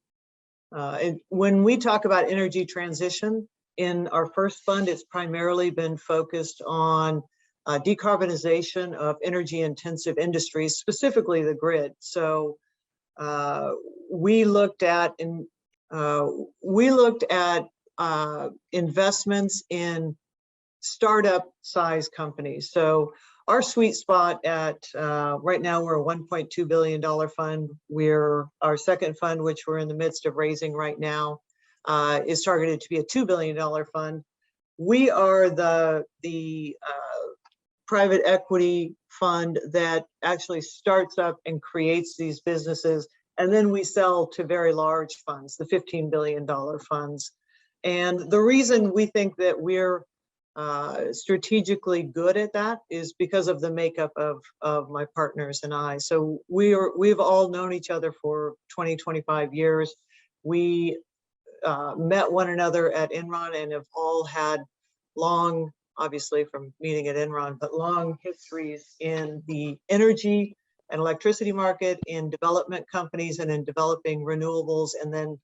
H: And when we talk about energy transition in our first fund, it's primarily been focused on decarbonization of energy intensive industries, specifically the grid. So we looked at investments in startup size companies. So our sweet spot at right now, we're a $1.2 billion fund. Our second fund, which we're in the midst of raising right now, is targeted to be a $2 billion fund. We are the private equity fund that actually starts up and creates these businesses, and then we sell to very large funds, the $15 billion funds. And the reason we think that we're strategically good at that is because of the makeup of my partners and I. So we've all known each other for 20, 25 years. We met one another at Enron and have all had long, obviously from meeting at Enron, but long histories in the energy and electricity market, in development companies, and in developing renewables, and then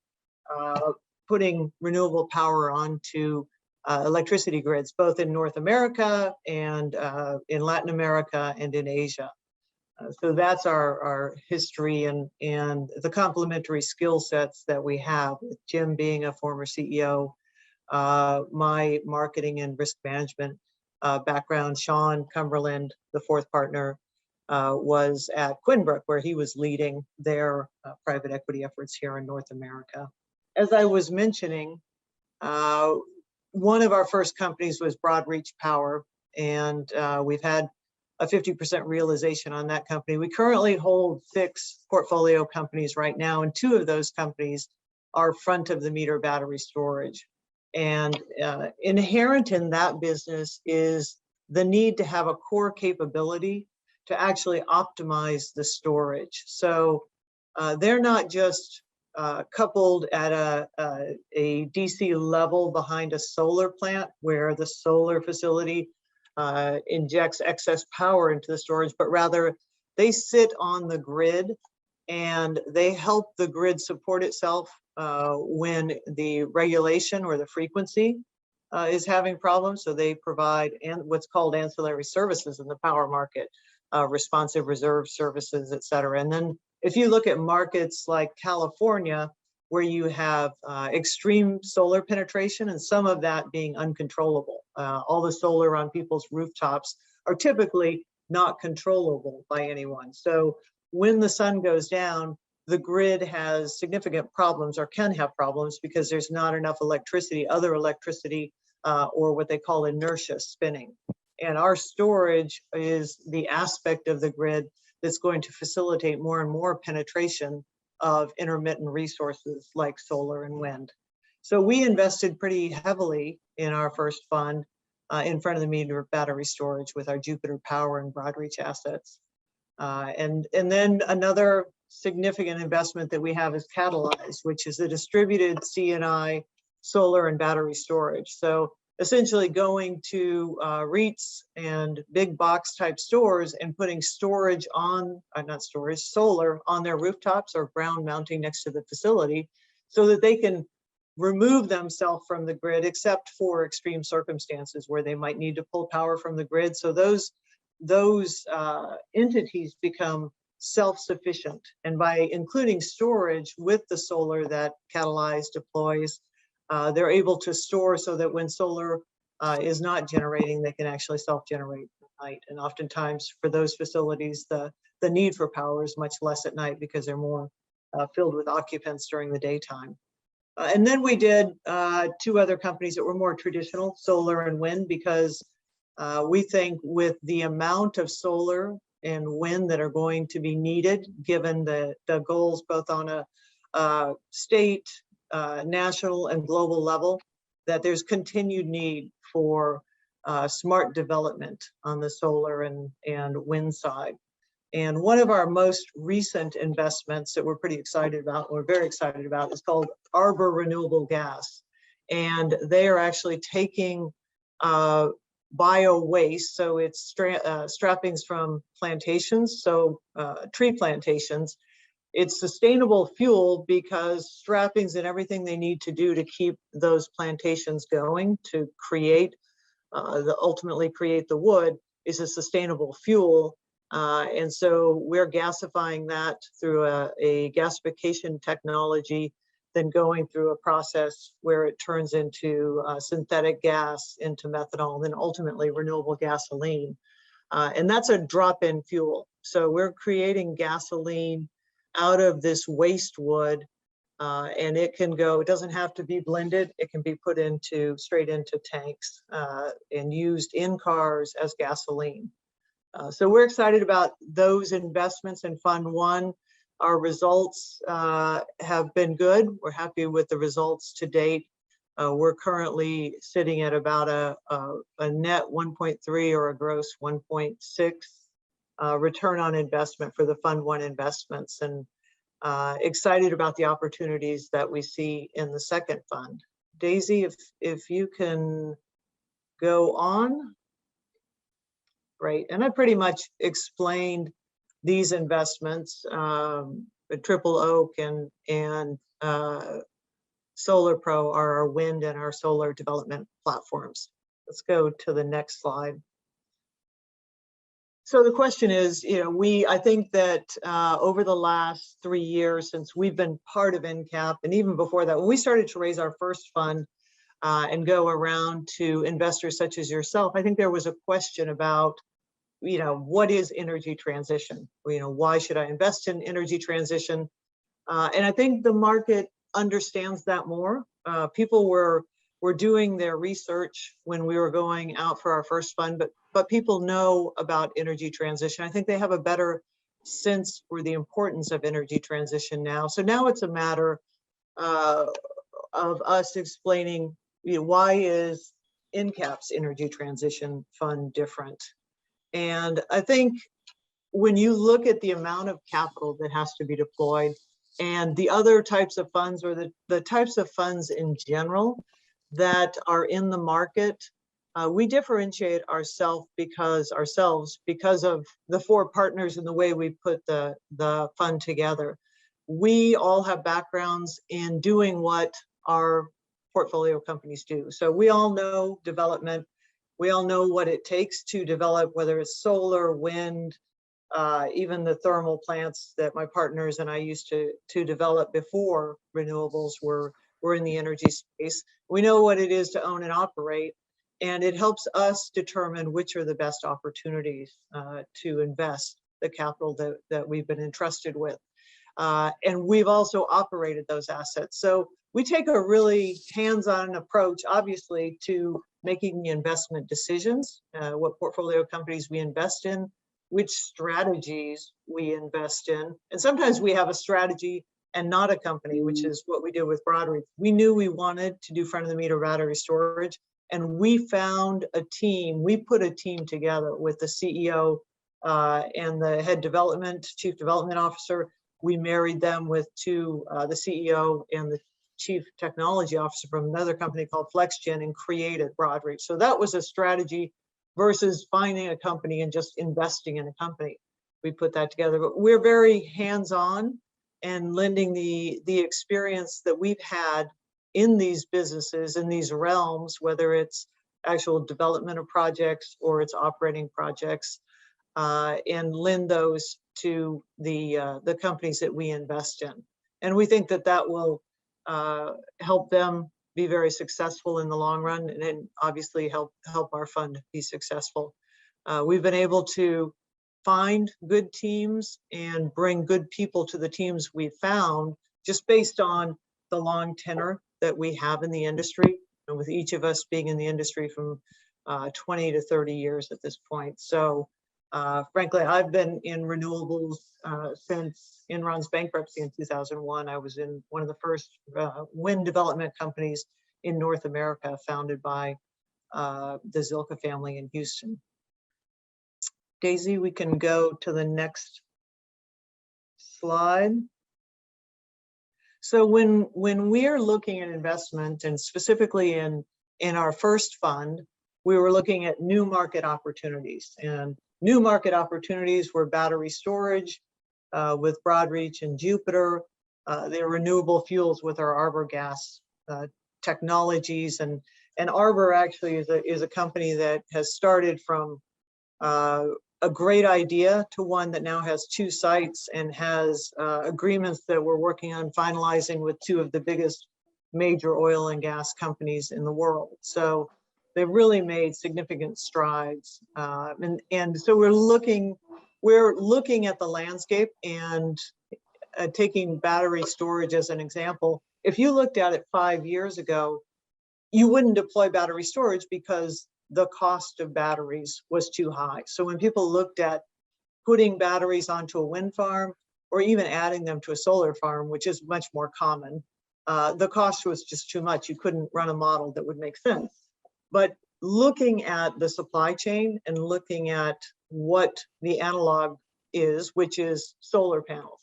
H: putting renewable power onto electricity grids, both in North America and in Latin America and in Asia. So that's our history and the complementary skill sets that we have, with Jim being a former CEO, my marketing and risk management background. Sean Cumberland, the fourth partner, was at Quinbrook, where he was leading their private equity efforts here in North America. As I was mentioning, one of our first companies was Broadreach Power, and we've had a 50% realization on that company. We currently hold 6 portfolio companies right now, and 2 of those companies are front of the meter battery storage. And inherent in that business is the need to have a core capability to actually optimize the storage. So they're not just coupled at a DC level behind a solar plant where the solar facility injects excess power into the storage, but rather they sit on the grid and they help the grid support itself when the regulation or the frequency is having problems. So they provide what's called ancillary services in the power market, responsive reserve services, et cetera. And then if you look at markets like California, where you have extreme solar penetration and some of that being uncontrollable. All the solar on people's rooftops are typically not controllable by anyone. So when the sun goes down, the grid has significant problems, or can have problems, because there's not enough electricity, other electricity, or what they call inertia spinning. And our storage is the aspect of the grid that's going to facilitate more and more penetration of intermittent resources like solar and wind. So we invested pretty heavily in our first fund in front of the meter battery storage with our Jupiter Power and Broadreach assets. And then another significant investment that we have is Catalyze, which is a distributed CNI solar and battery storage. So essentially going to REITs and big box type stores and putting storage on, not storage, solar on their rooftops or ground mounting next to the facility, so that they can remove themselves from the grid, except for extreme circumstances where they might need to pull power from the grid. So those entities become self-sufficient. And by including storage with the solar that Catalyze deploys, they're able to store so that when solar is not generating, they can actually self-generate at night. And oftentimes for those facilities, the need for power is much less at night because they're more filled with occupants during the daytime. And then we did two other companies that were more traditional, solar and wind, because we think with the amount of solar and wind that are going to be needed, given the goals both on a state, national and global level, that there's continued need for smart development on the solar and wind side. And one of our most recent investments that we're pretty excited about, we're very excited about, is called Arbor Renewable Gas. And they are actually taking bio waste, so it's strappings from plantations, so tree plantations. It's sustainable fuel because strappings and everything they need to do to keep those plantations going to create, ultimately create the wood, is a sustainable fuel. And so we're gasifying that through a gasification technology, then going through a process where it turns into synthetic gas, into methanol, and then ultimately renewable gasoline. And that's a drop-in fuel. So we're creating gasoline out of this waste wood, and it can go, it doesn't have to be blended. It can be put straight into tanks and used in cars as gasoline. So we're excited about those investments in Fund 1. Our results have been good. We're happy with the results to date. We're currently sitting at about a net 1.3 or a gross 1.6 return on investment for the Fund 1 investments, and excited about the opportunities that we see in the second fund. Daisy, if you can go on. Great. And I pretty much explained these investments, Triple Oak and Solar Pro are our wind and our solar development platforms. Let's go to the next slide. So the question is, I think that over the last 3 years since we've been part of NCAP, and even before that, when we started to raise our first fund and go around to investors such as yourself, I think there was a question about, what is energy transition? Why should I invest in energy transition? And I think the market understands that more. People were doing their research when we were going out for our first fund, but people know about energy transition. I think they have a better sense for the importance of energy transition now. So now it's a matter of us explaining, why is NCAP's energy transition fund different? And I think when you look at the amount of capital that has to be deployed and the other types of funds, or the types of funds in general that are in the market, we differentiate ourselves because of the 4 partners and the way we put the fund together. We all have backgrounds in doing what our portfolio companies do. So we all know development. We all know what it takes to develop, whether it's solar, wind, even the thermal plants that my partners and I used to develop before renewables were in the energy space. We know what it is to own and operate, and it helps us determine which are the best opportunities to invest the capital that we've been entrusted with. And we've also operated those assets. So we take a really hands-on approach, obviously, to making the investment decisions, what portfolio companies we invest in, which strategies we invest in. And sometimes we have a strategy and not a company, which is what we did with Broadreach. We knew we wanted to do front of the meter battery storage, and we found a team. We put a team together with the CEO and the head development, chief development officer. We married them with the CEO and the chief technology officer from another company called FlexGen, and created Broadreach. So that was a strategy versus finding a company and just investing in a company. We put that together, but we're very hands-on and lending the experience that we've had in these businesses, in these realms, whether it's actual development of projects or it's operating projects, and lend those to the companies that we invest in. And we think that that will help them be very successful in the long run, and then obviously help our fund be successful. We've been able to find good teams and bring good people to the teams we found just based on the long tenure that we have in the industry, and with each of us being in the industry from 20 to 30 years at this point. So frankly, I've been in renewables since Enron's bankruptcy in 2001. I was in one of the first wind development companies in North America, founded by the Zilka family in Houston. Daisy, we can go to the next slide. So when we're looking at investment, and specifically in our first fund, we were looking at new market opportunities. And new market opportunities were battery storage with Broadreach and Jupiter, the renewable fuels with our Arbor gas technologies. And Arbor actually is a company that has started from a great idea to one that now has 2 sites and has agreements that we're working on finalizing with 2 of the biggest major oil and gas companies in the world. So they've really made significant strides. And so we're looking at the landscape and taking battery storage as an example. If you looked at it 5 years ago, you wouldn't deploy battery storage because the cost of batteries was too high. So when people looked at putting batteries onto a wind farm or even adding them to a solar farm, which is much more common, the cost was just too much. You couldn't run a model that would make sense. But looking at the supply chain and looking at what the analog is, which is solar panels.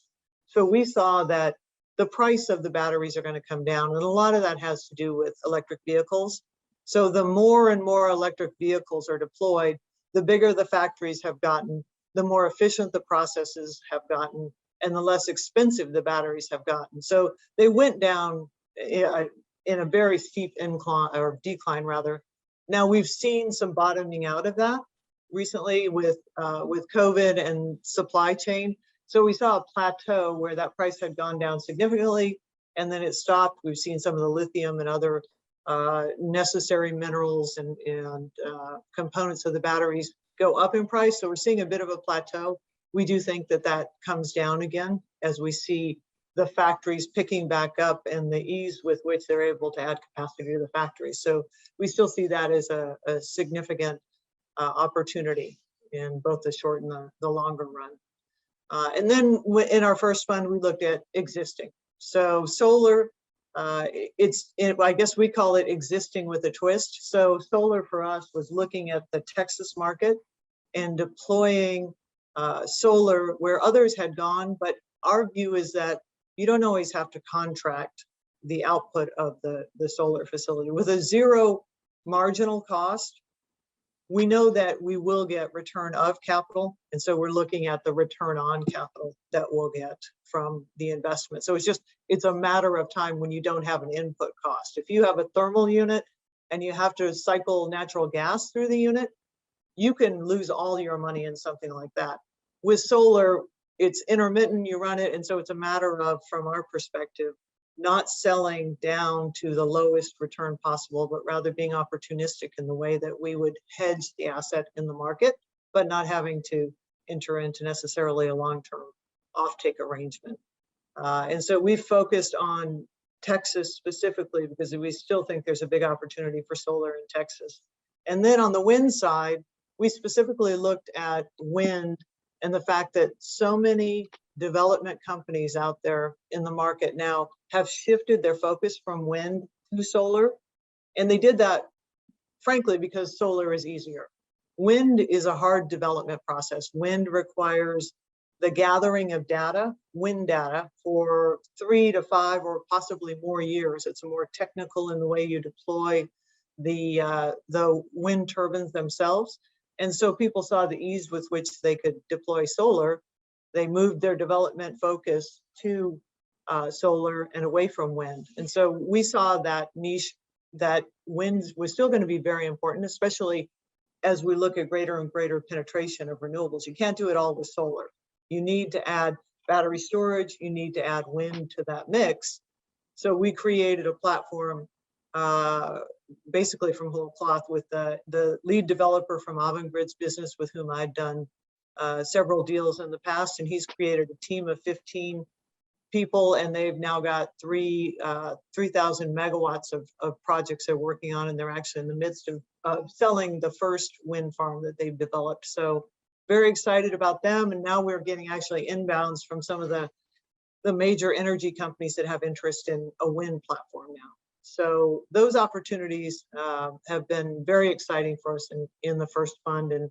H: So we saw that the price of the batteries are going to come down, and a lot of that has to do with electric vehicles. So the more and more electric vehicles are deployed, the bigger the factories have gotten, the more efficient the processes have gotten, and the less expensive the batteries have gotten. So they went down in a very steep incline, or decline rather. Now we've seen some bottoming out of that recently with COVID and supply chain. So we saw a plateau where that price had gone down significantly, and then it stopped. We've seen some of the lithium and other necessary minerals and components of the batteries go up in price. So we're seeing a bit of a plateau. We do think that that comes down again as we see the factories picking back up and the ease with which they're able to add capacity to the factories. So we still see that as a significant opportunity in both the short and the longer run. And then in our first fund, we looked at existing. So solar, I guess we call it existing with a twist. So solar for us was looking at the Texas market and deploying solar where others had gone. But our view is that you don't always have to contract the output of the solar facility. With a zero marginal cost, we know that we will get return of capital. And so we're looking at the return on capital that we'll get from the investment. So it's a matter of time when you don't have an input cost. If you have a thermal unit and you have to cycle natural gas through the unit, you can lose all your money in something like that. With solar, it's intermittent, you run it. And so it's a matter of, from our perspective, not selling down to the lowest return possible, but rather being opportunistic in the way that we would hedge the asset in the market, but not having to enter into necessarily a long-term offtake arrangement. And so we've focused on Texas specifically because we still think there's a big opportunity for solar in Texas. And then on the wind side, we specifically looked at wind and the fact that so many development companies out there in the market now have shifted their focus from wind to solar. And they did that, frankly, because solar is easier. Wind is a hard development process. Wind requires the gathering of data, wind data, for 3 to 5 or possibly more years. It's more technical in the way you deploy the wind turbines themselves. And so people saw the ease with which they could deploy solar. They moved their development focus to solar and away from wind. And so we saw that niche, that wind was still going to be very important, especially as we look at greater and greater penetration of renewables. You can't do it all with solar. You need to add battery storage, you need to add wind to that mix. So we created a platform basically from whole cloth with the lead developer from Avangrid's business, with whom I'd done several deals in the past, and he's created a team of 15 people, and they've now got 3,000 megawatts of projects they're working on, and they're actually in the midst of selling the first wind farm that they've developed. So very excited about them, and now we're getting actually inbounds from some of the major energy companies that have interest in a wind platform now. So those opportunities have been very exciting for us in the first fund, and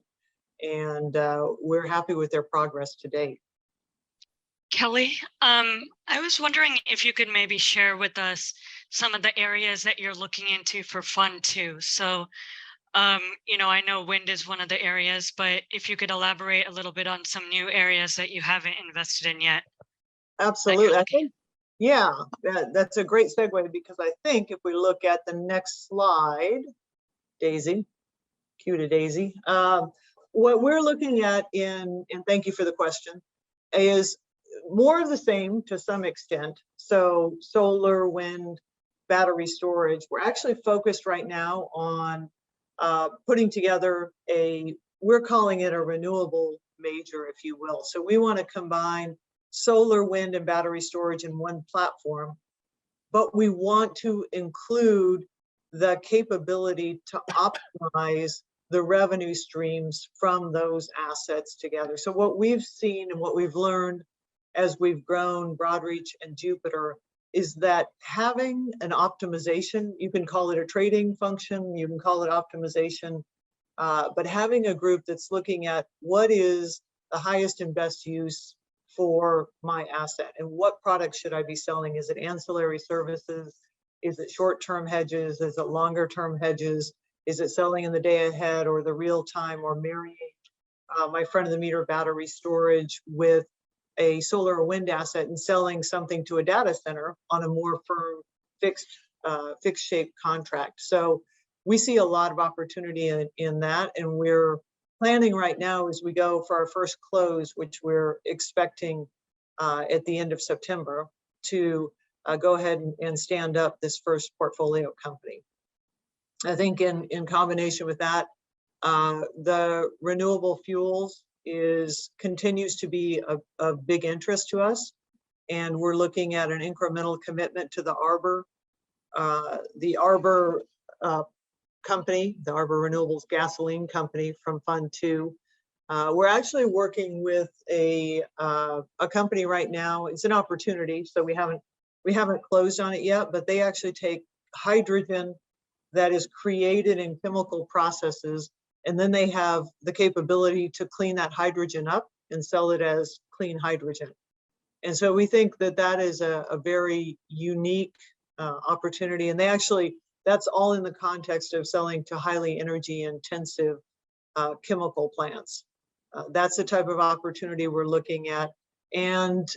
H: we're happy with their progress to date.
I: Kelly, I was wondering if you could maybe share with us some of the areas that you're looking into for Fund 2. So, I know wind is one of the areas, but if you could elaborate a little bit on some new areas that you haven't invested in yet.
H: Absolutely. I think, yeah, that's a great segue, because I think if we look at the next slide, Daisy, cue to Daisy, what we're looking at and thank you for the question, is more of the same to some extent. So solar, wind, battery storage. We're actually focused right now on putting together we're calling it a renewable major, if you will. So we want to combine solar, wind, and battery storage in one platform, but we want to include the capability to optimize the revenue streams from those assets together. So what we've seen and what we've learned as we've grown Broadreach and Jupiter is that having an optimization, you can call it a trading function, you can call it optimization, but having a group that's looking at what is the highest and best use for my asset and what products should I be selling? Is it ancillary services? Is it short-term hedges? Is it longer-term hedges? Is it selling in the day ahead or the real time, or marrying my front of the meter battery storage with a solar or wind asset and selling something to a data center on a more firm fixed shape contract? So we see a lot of opportunity in that, and we're planning right now as we go for our first close, which we're expecting at the end of September, to go ahead and stand up this first portfolio company. I think in combination with that, the renewable fuels continues to be a big interest to us, and we're looking at an incremental commitment to the Arbor company, the Arbor Renewables Gasoline Company from Fund 2. We're actually working with a company right now. It's an opportunity, so we haven't closed on it yet, but they actually take hydrogen that is created in chemical processes, and then they have the capability to clean that hydrogen up and sell it as clean hydrogen. And so we think that that is a very unique opportunity, and that's all in the context of selling to highly energy intensive chemical plants. That's the type of opportunity we're looking at. And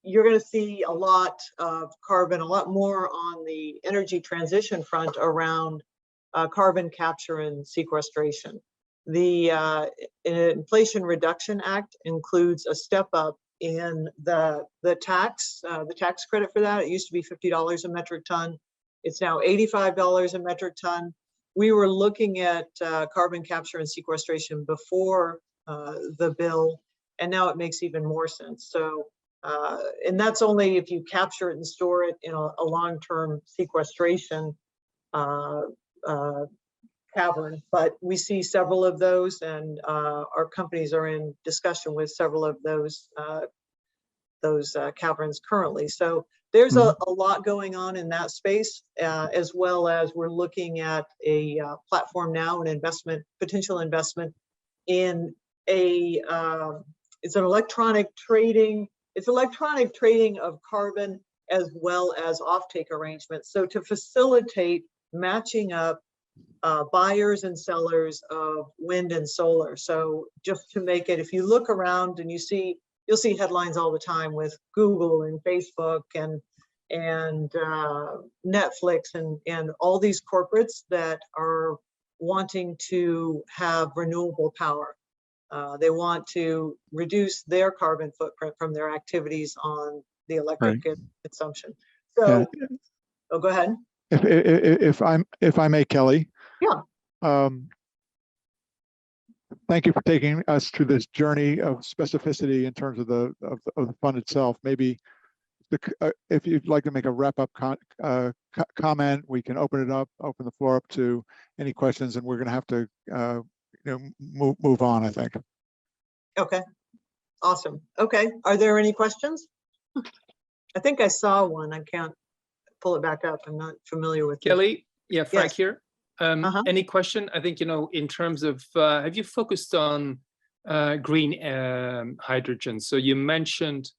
H: you're going to see a lot of carbon, a lot more on the energy transition front around carbon capture and sequestration. The Inflation Reduction Act includes a step up in the tax credit for that. It used to be $50 a metric ton. It's now $85 a metric ton. We were looking at carbon capture and sequestration before the bill, and now it makes even more sense. So, and that's only if you capture it and store it in a long-term sequestration cavern. But we see several of those, and our companies are in discussion with several of those caverns currently. So there's a lot going on in that space, as well as we're looking at a platform now, an potential investment in it's an electronic trading. It's electronic trading of carbon as well as offtake arrangements. So to facilitate matching up buyers and sellers of wind and solar. So just to make it, if you look around and you'll see headlines all the time with Google and Facebook and Netflix and all these corporates that are wanting to have renewable power. They want to reduce their carbon footprint from their activities on the electric consumption. So, oh, go ahead.
C: If I may, Kelly.
H: Yeah.
C: Thank you for taking us through this journey of specificity in terms of the fund itself. Maybe if you'd like to make a wrap-up comment, we can open the floor up to any questions, and we're going to have to move on, I think.
H: Okay, awesome. Okay, are there any questions? I think I saw one. I can't pull it back up. I'm not familiar with
D: Kelly. Yeah, Frank
H: Yes.
D: here. Any question? I think, in terms of, have you focused on green hydrogen? So you mentioned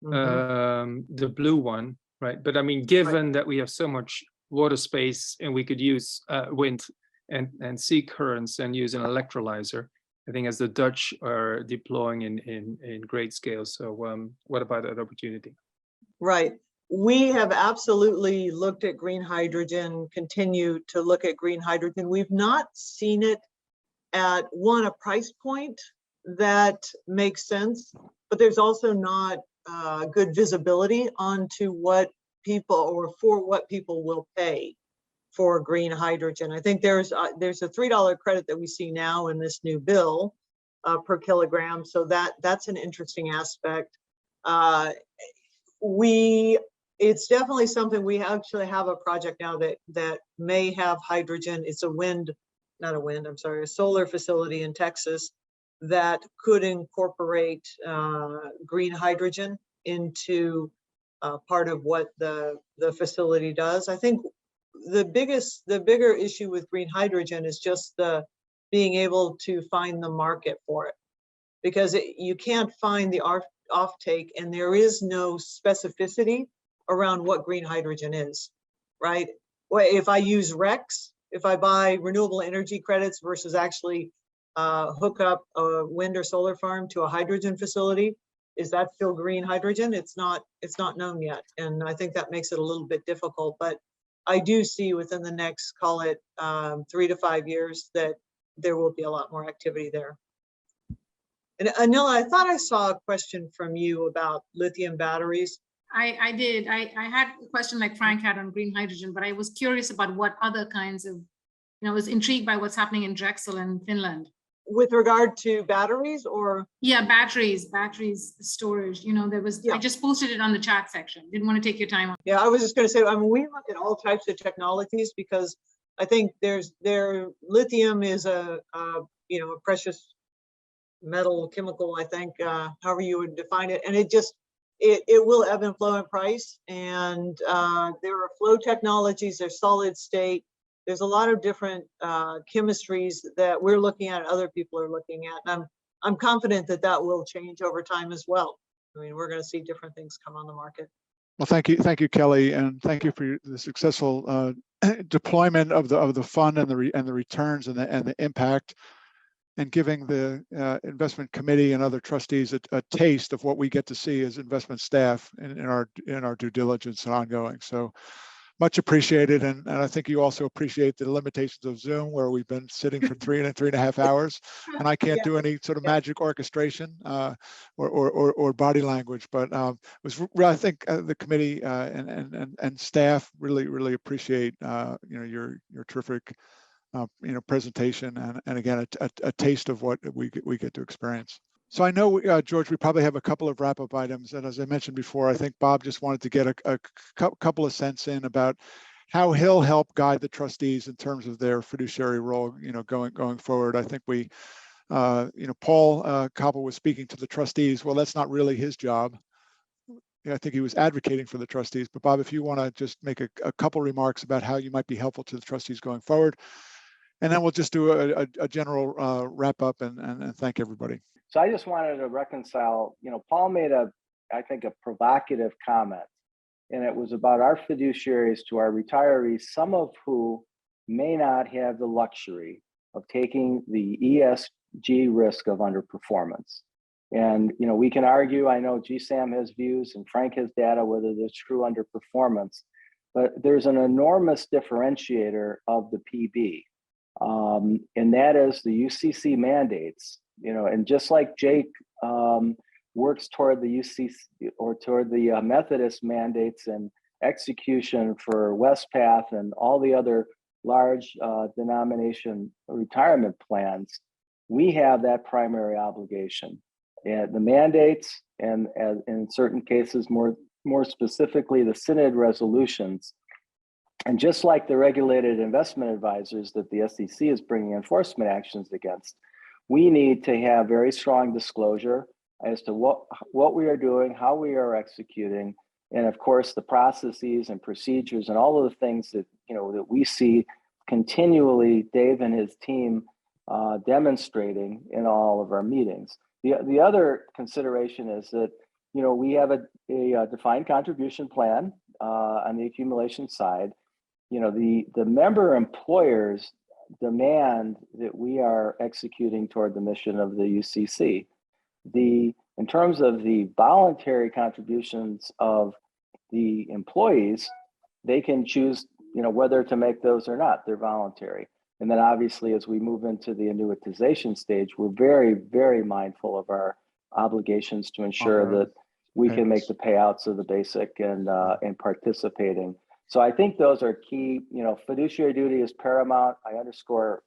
D: the blue one, right? But I mean, given that we have so much water space and we could use wind and sea currents and use an electrolyzer, I think, as the Dutch are deploying in great scale. So what about that opportunity?
H: Right. We have absolutely looked at green hydrogen, continue to look at green hydrogen. We've not seen it at a price point that makes sense, but there's also not good visibility onto what people will pay for green hydrogen. I think there's a $3 credit that we see now in this new bill per kilogram. So that's an interesting aspect. It's definitely something. We actually have a project now that may have hydrogen. It's a solar facility in Texas that could incorporate green hydrogen into part of what the facility does. I think the bigger issue with green hydrogen is just being able to find the market for it, because you can't find the offtake, and there is no specificity around what green hydrogen is, right? Well, if I use RECs, if I buy renewable energy credits versus actually hook up a wind or solar farm to a hydrogen facility, is that still green hydrogen? It's not known yet. And I think that makes it a little bit difficult, but I do see within the next, call it 3 to 5 years, that there will be a lot more activity there. And Anila, I thought I saw a question from you about lithium batteries.
F: I did. I had a question like Frank had on green hydrogen, but I was curious about what other kinds of, I was intrigued by what's happening in Drexel in Finland.
H: With regard to batteries, or?
F: Yeah, batteries storage. There was, I just posted it on the chat section. Didn't want to take your time on.
H: Yeah, I was just going to say, we look at all types of technologies, because I think lithium is a precious metal chemical, I think, however you would define it. And it will ebb and flow in price. And there are flow technologies, there's solid state. There's a lot of different chemistries that we're looking at, and other people are looking at. And I'm confident that will change over time as well. I mean, we're going to see different things come on the market.
C: Well, thank you, Kelly, and thank you for the successful deployment of the fund and the returns and the impact. and giving the investment committee and other trustees a taste of what we get to see as investment staff in our due diligence and ongoing. So much appreciated, and I think you also appreciate the limitations of Zoom, where we've been sitting for 3.5 hours, and I can't do any sort of magic orchestration or body language. But I think the committee and staff really appreciate your terrific presentation, and again a taste of what we get to experience. So I know, George, we probably have a couple of wrap-up items. And as I mentioned before, I think Bob just wanted to get a couple of cents in about how he'll help guide the trustees in terms of their fiduciary role, going forward. I think we, Paul Koppel was speaking to the trustees. Well, that's not really his job. I think he was advocating for the trustees. But Bob, if you want to just make a couple remarks about how you might be helpful to the trustees going forward, and then we'll just do a general wrap up and thank everybody.
J: So I just wanted to reconcile, Paul made I think a provocative comment, and it was about our fiduciaries to our retirees, some of who may not have the luxury of taking the ESG risk of underperformance. And, we can argue, I know GSAM has views and Frank has data, whether there's true underperformance, but there's an enormous differentiator of the PB. And that is the UCC mandates, and just like Jake works toward the UCC or toward the Methodist mandates and execution for Westpath and all the other large denomination retirement plans, we have that primary obligation. And the mandates, and in certain cases, more specifically, the synod resolutions. And just like the regulated investment advisors that the SEC is bringing enforcement actions against, we need to have very strong disclosure as to what we are doing, how we are executing, and of course the processes and procedures and all of the things that that we see continually Dave and his team demonstrating in all of our meetings. The other consideration is that we have a defined contribution plan on the accumulation side. The member employers demand that we are executing toward the mission of the UCC. In terms of the voluntary contributions of the employees, they can choose, whether to make those or not. They're voluntary. And then obviously, as we move into the annuitization stage, we're very, very mindful of our obligations to ensure that we can make the payouts of the basic and participating. So I think those are key. Fiduciary duty is paramount. I underscore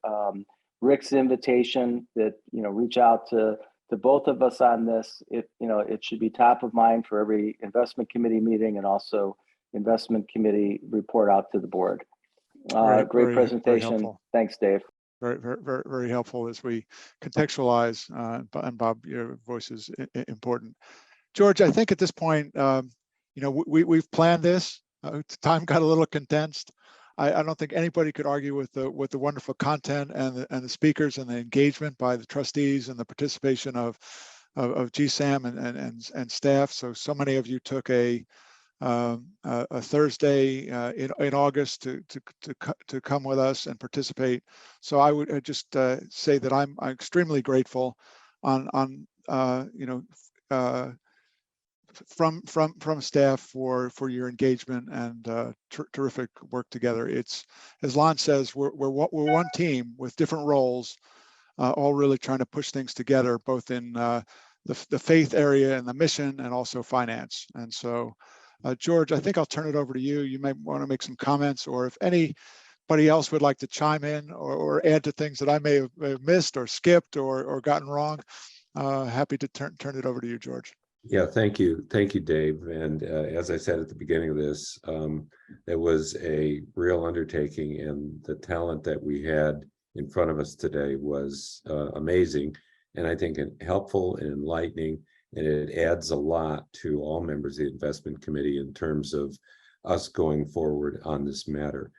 J: Rick's invitation that reach out to both of us on this. It should be top of mind for every investment committee meeting, and also investment committee report out to the board. Great presentation. Very thanks, Dave.
C: Very, very, very, very helpful as we contextualize. And Bob, your voice is important. George, I think at this point, we've planned this. Time got a little condensed. I don't think anybody could argue with the wonderful content and the speakers and the engagement by the trustees and the participation of GSAM and staff. So many of you took a Thursday in August to come with us and participate. So I would just say that I'm extremely grateful from staff for your engagement and terrific work together. It's, as Lon says, we're one team with different roles, all really trying to push things together, both in the faith area and the mission, and also finance. And so, George, I think I'll turn it over to you. You might want to make some comments, or if anybody else would like to chime in or add to things that I may have missed or skipped or gotten wrong, happy to turn it over to you, George.
E: Yeah, thank you, Dave. And as I said at the beginning of this, it was a real undertaking, and the talent that we had in front of us today was amazing, and I think helpful and enlightening, and it adds a lot to all members of the investment committee in terms of us going forward on this matter.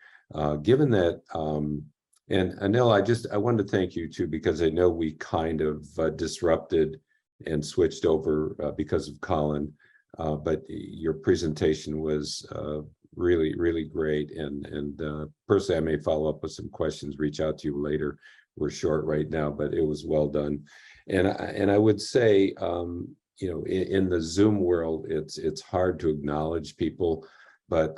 E: Given that, and Anil, I wanted to thank you too, because I know we kind of disrupted and switched over because of Colin, but your presentation was really, really great. And personally, I may follow up with some questions, reach out to you later we're short right now, but it was well done. And I would say, you know, in the Zoom world, it's hard to acknowledge people, but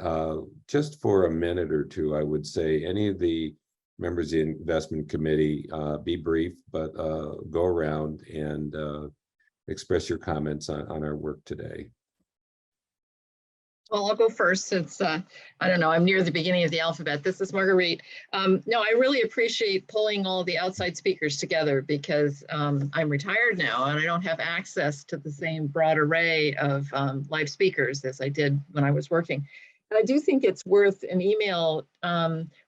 E: just for a minute or two, I would say any of the members of the investment committee, be brief, but go around and express your comments on our work today.
K: Well, I'll go first since, I don't know, I'm near the beginning of the alphabet. This is Marguerite. No, I really appreciate pulling all the outside speakers together because I'm retired now and I don't have access to the same broad array of live speakers as I did when I was working. And I do think it's worth an email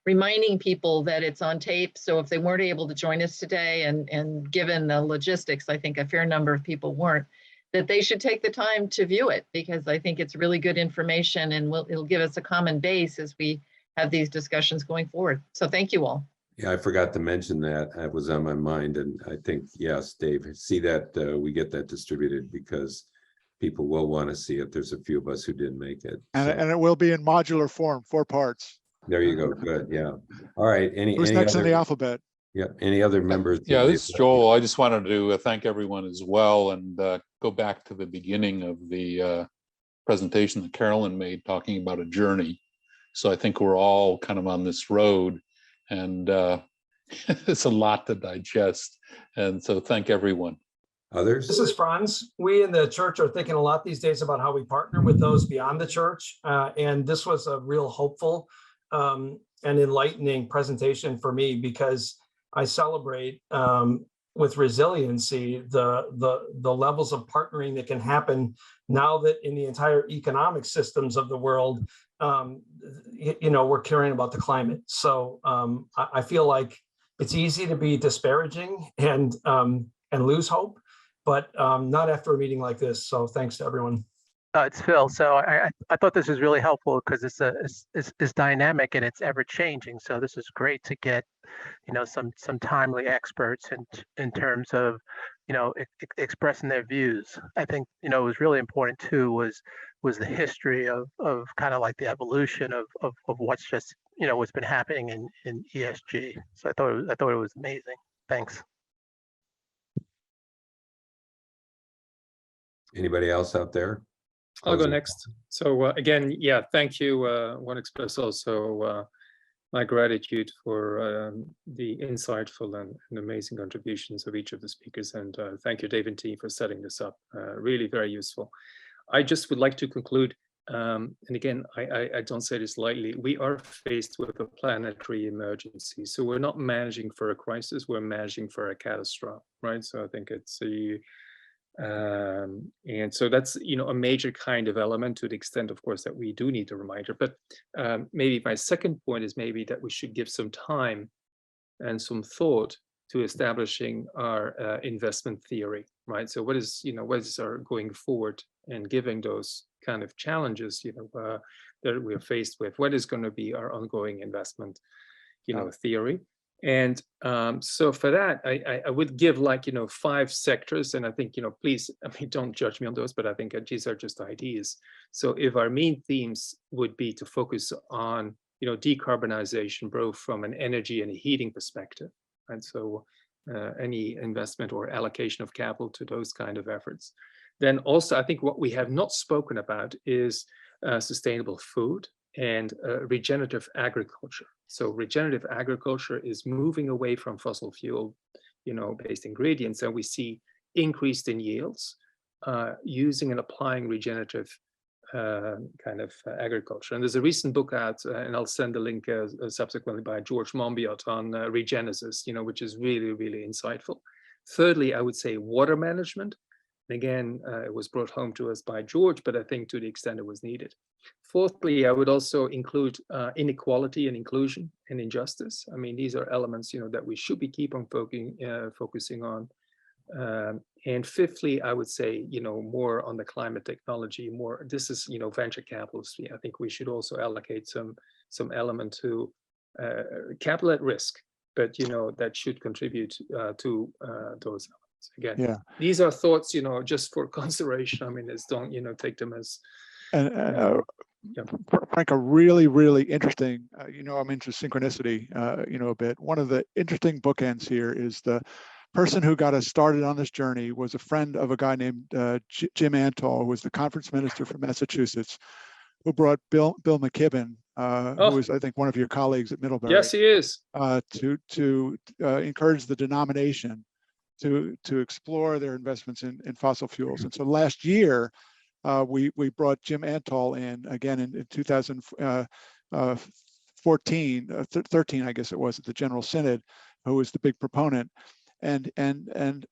K: reminding people that it's on tape. So if they weren't able to join us today and given the logistics, I think a fair number of people weren't, that they should take the time to view it because I think it's really good information and it'll give us a common base as we have these discussions going forward. So thank you all.
E: Yeah, I forgot to mention that. It was on my mind. And I think, yes, Dave, see that we get that distributed because people will want to see it. There's a few of us who didn't make it.
C: And it will be in modular form, 4 parts.
E: There you go. Good. Yeah. All right.
C: Who's
E: any
C: next
E: other,
C: in the alphabet?
E: Yeah. Any other members?
G: Yeah, this is Joel. I just wanted to thank everyone as well and go back to the beginning of the presentation that Carolyn made talking about a journey. So I think we're all kind of on this road and it's a lot to digest. And so thank everyone.
E: Others?
L: This is Franz. We in the church are thinking a lot these days about how we partner with those beyond the church. And this was a real hopeful and enlightening presentation for me because I celebrate with resiliency the levels of partnering that can happen now that in the entire economic systems of the world, you know, we're caring about the climate. So I feel like it's easy to be disparaging and lose hope, but not after a meeting like this. So thanks to everyone.
M: It's Phil. So I thought this was really helpful because it's dynamic and it's ever changing. So this is great to get, you know, some timely experts in terms of, you know, expressing their views. I think, you know, it was really important too was the history of kind of like the evolution of what's just, you know, what's been happening in ESG. So I thought it was amazing. Thanks.
E: Anybody else out there?
D: I'll go next. So again, yeah, thank you. Want to express also my gratitude for the insightful and amazing contributions of each of the speakers. And thank you, Dave and team, for setting this up. Really very useful. I just would like to conclude, and again, I don't say this lightly, we are faced with a planetary emergency. So we're not managing for a crisis, we're managing for a catastrophe, right? So I think it's and so that's, you know, a major kind of element to the extent, of course, that we do need a reminder. But maybe my second point is maybe that we should give some time and some thought to establishing our investment theory, right? So what is our going forward and giving those kind of challenges, you know, that we're faced with? What is going to be our ongoing investment, you know, theory? And so for that, I would give, like, you know, 5 sectors. And I think, you know, please, I mean, don't judge me on those, but I think these are just ideas. So if our main themes would be to focus on, you know, decarbonization, both from an energy and a heating perspective. And so any investment or allocation of capital to those kind of efforts. Then also, I think what we have not spoken about is sustainable food and regenerative agriculture. So regenerative agriculture is moving away from fossil fuel, you know, based ingredients, and we see increased in yields using and applying regenerative kind of agriculture. And there's a recent book out, and I'll send a link subsequently, by George Monbiot on regenesis, you know, which is really, really insightful. Thirdly, I would say water management. Again, it was brought home to us by George, but I think to the extent it was needed. Fourthly, I would also include inequality and inclusion and injustice. I mean, these are elements, you know, that we should be keep on focusing on. And fifthly, I would say, you know, more on the climate technology, more, this is, you know, venture capitalists. I think we should also allocate some element to capital at risk, but, you know, that should contribute to those elements. Again, yeah, these are thoughts, you know, just for consideration. I mean, don't, you know, take them as
C: Frank, a really, really interesting, I'm into synchronicity, a bit. One of the interesting bookends here is the person who got us started on this journey was a friend of a guy named Jim Antal, who was the conference minister from Massachusetts, who brought Bill McKibben, who is, I think, one of your colleagues at Middlebury.
D: Yes, he is.
C: To encourage the denomination to explore their investments in fossil fuels. And so last year, we brought Jim Antal in again in 2014, 13, I guess it was, at the General Synod, who was the big proponent. And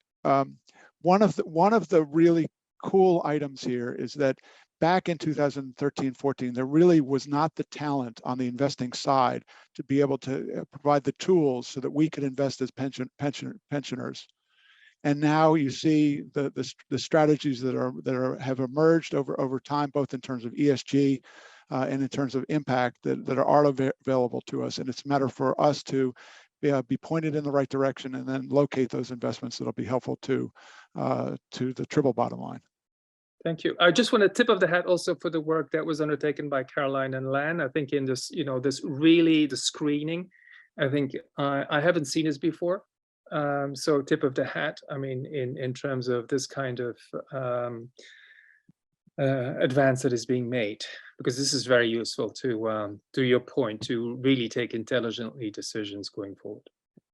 C: one of the really cool items here is that back in 2013-14, there really was not the talent on the investing side to be able to provide the tools so that we could invest as pensioners. And now you see the strategies that have emerged over time, both in terms of ESG and in terms of impact that are available to us. And it's a matter for us to be pointed in the right direction and then locate those investments that'll be helpful to the triple bottom line.
D: Thank you. I just want to tip of the hat also for the work that was undertaken by Caroline and Lan. I think in this, the screening, I think I haven't seen this before. So tip of the hat, I mean, in terms of this kind of advance that is being made, because this is very useful to your point, to really take intelligently decisions going forward.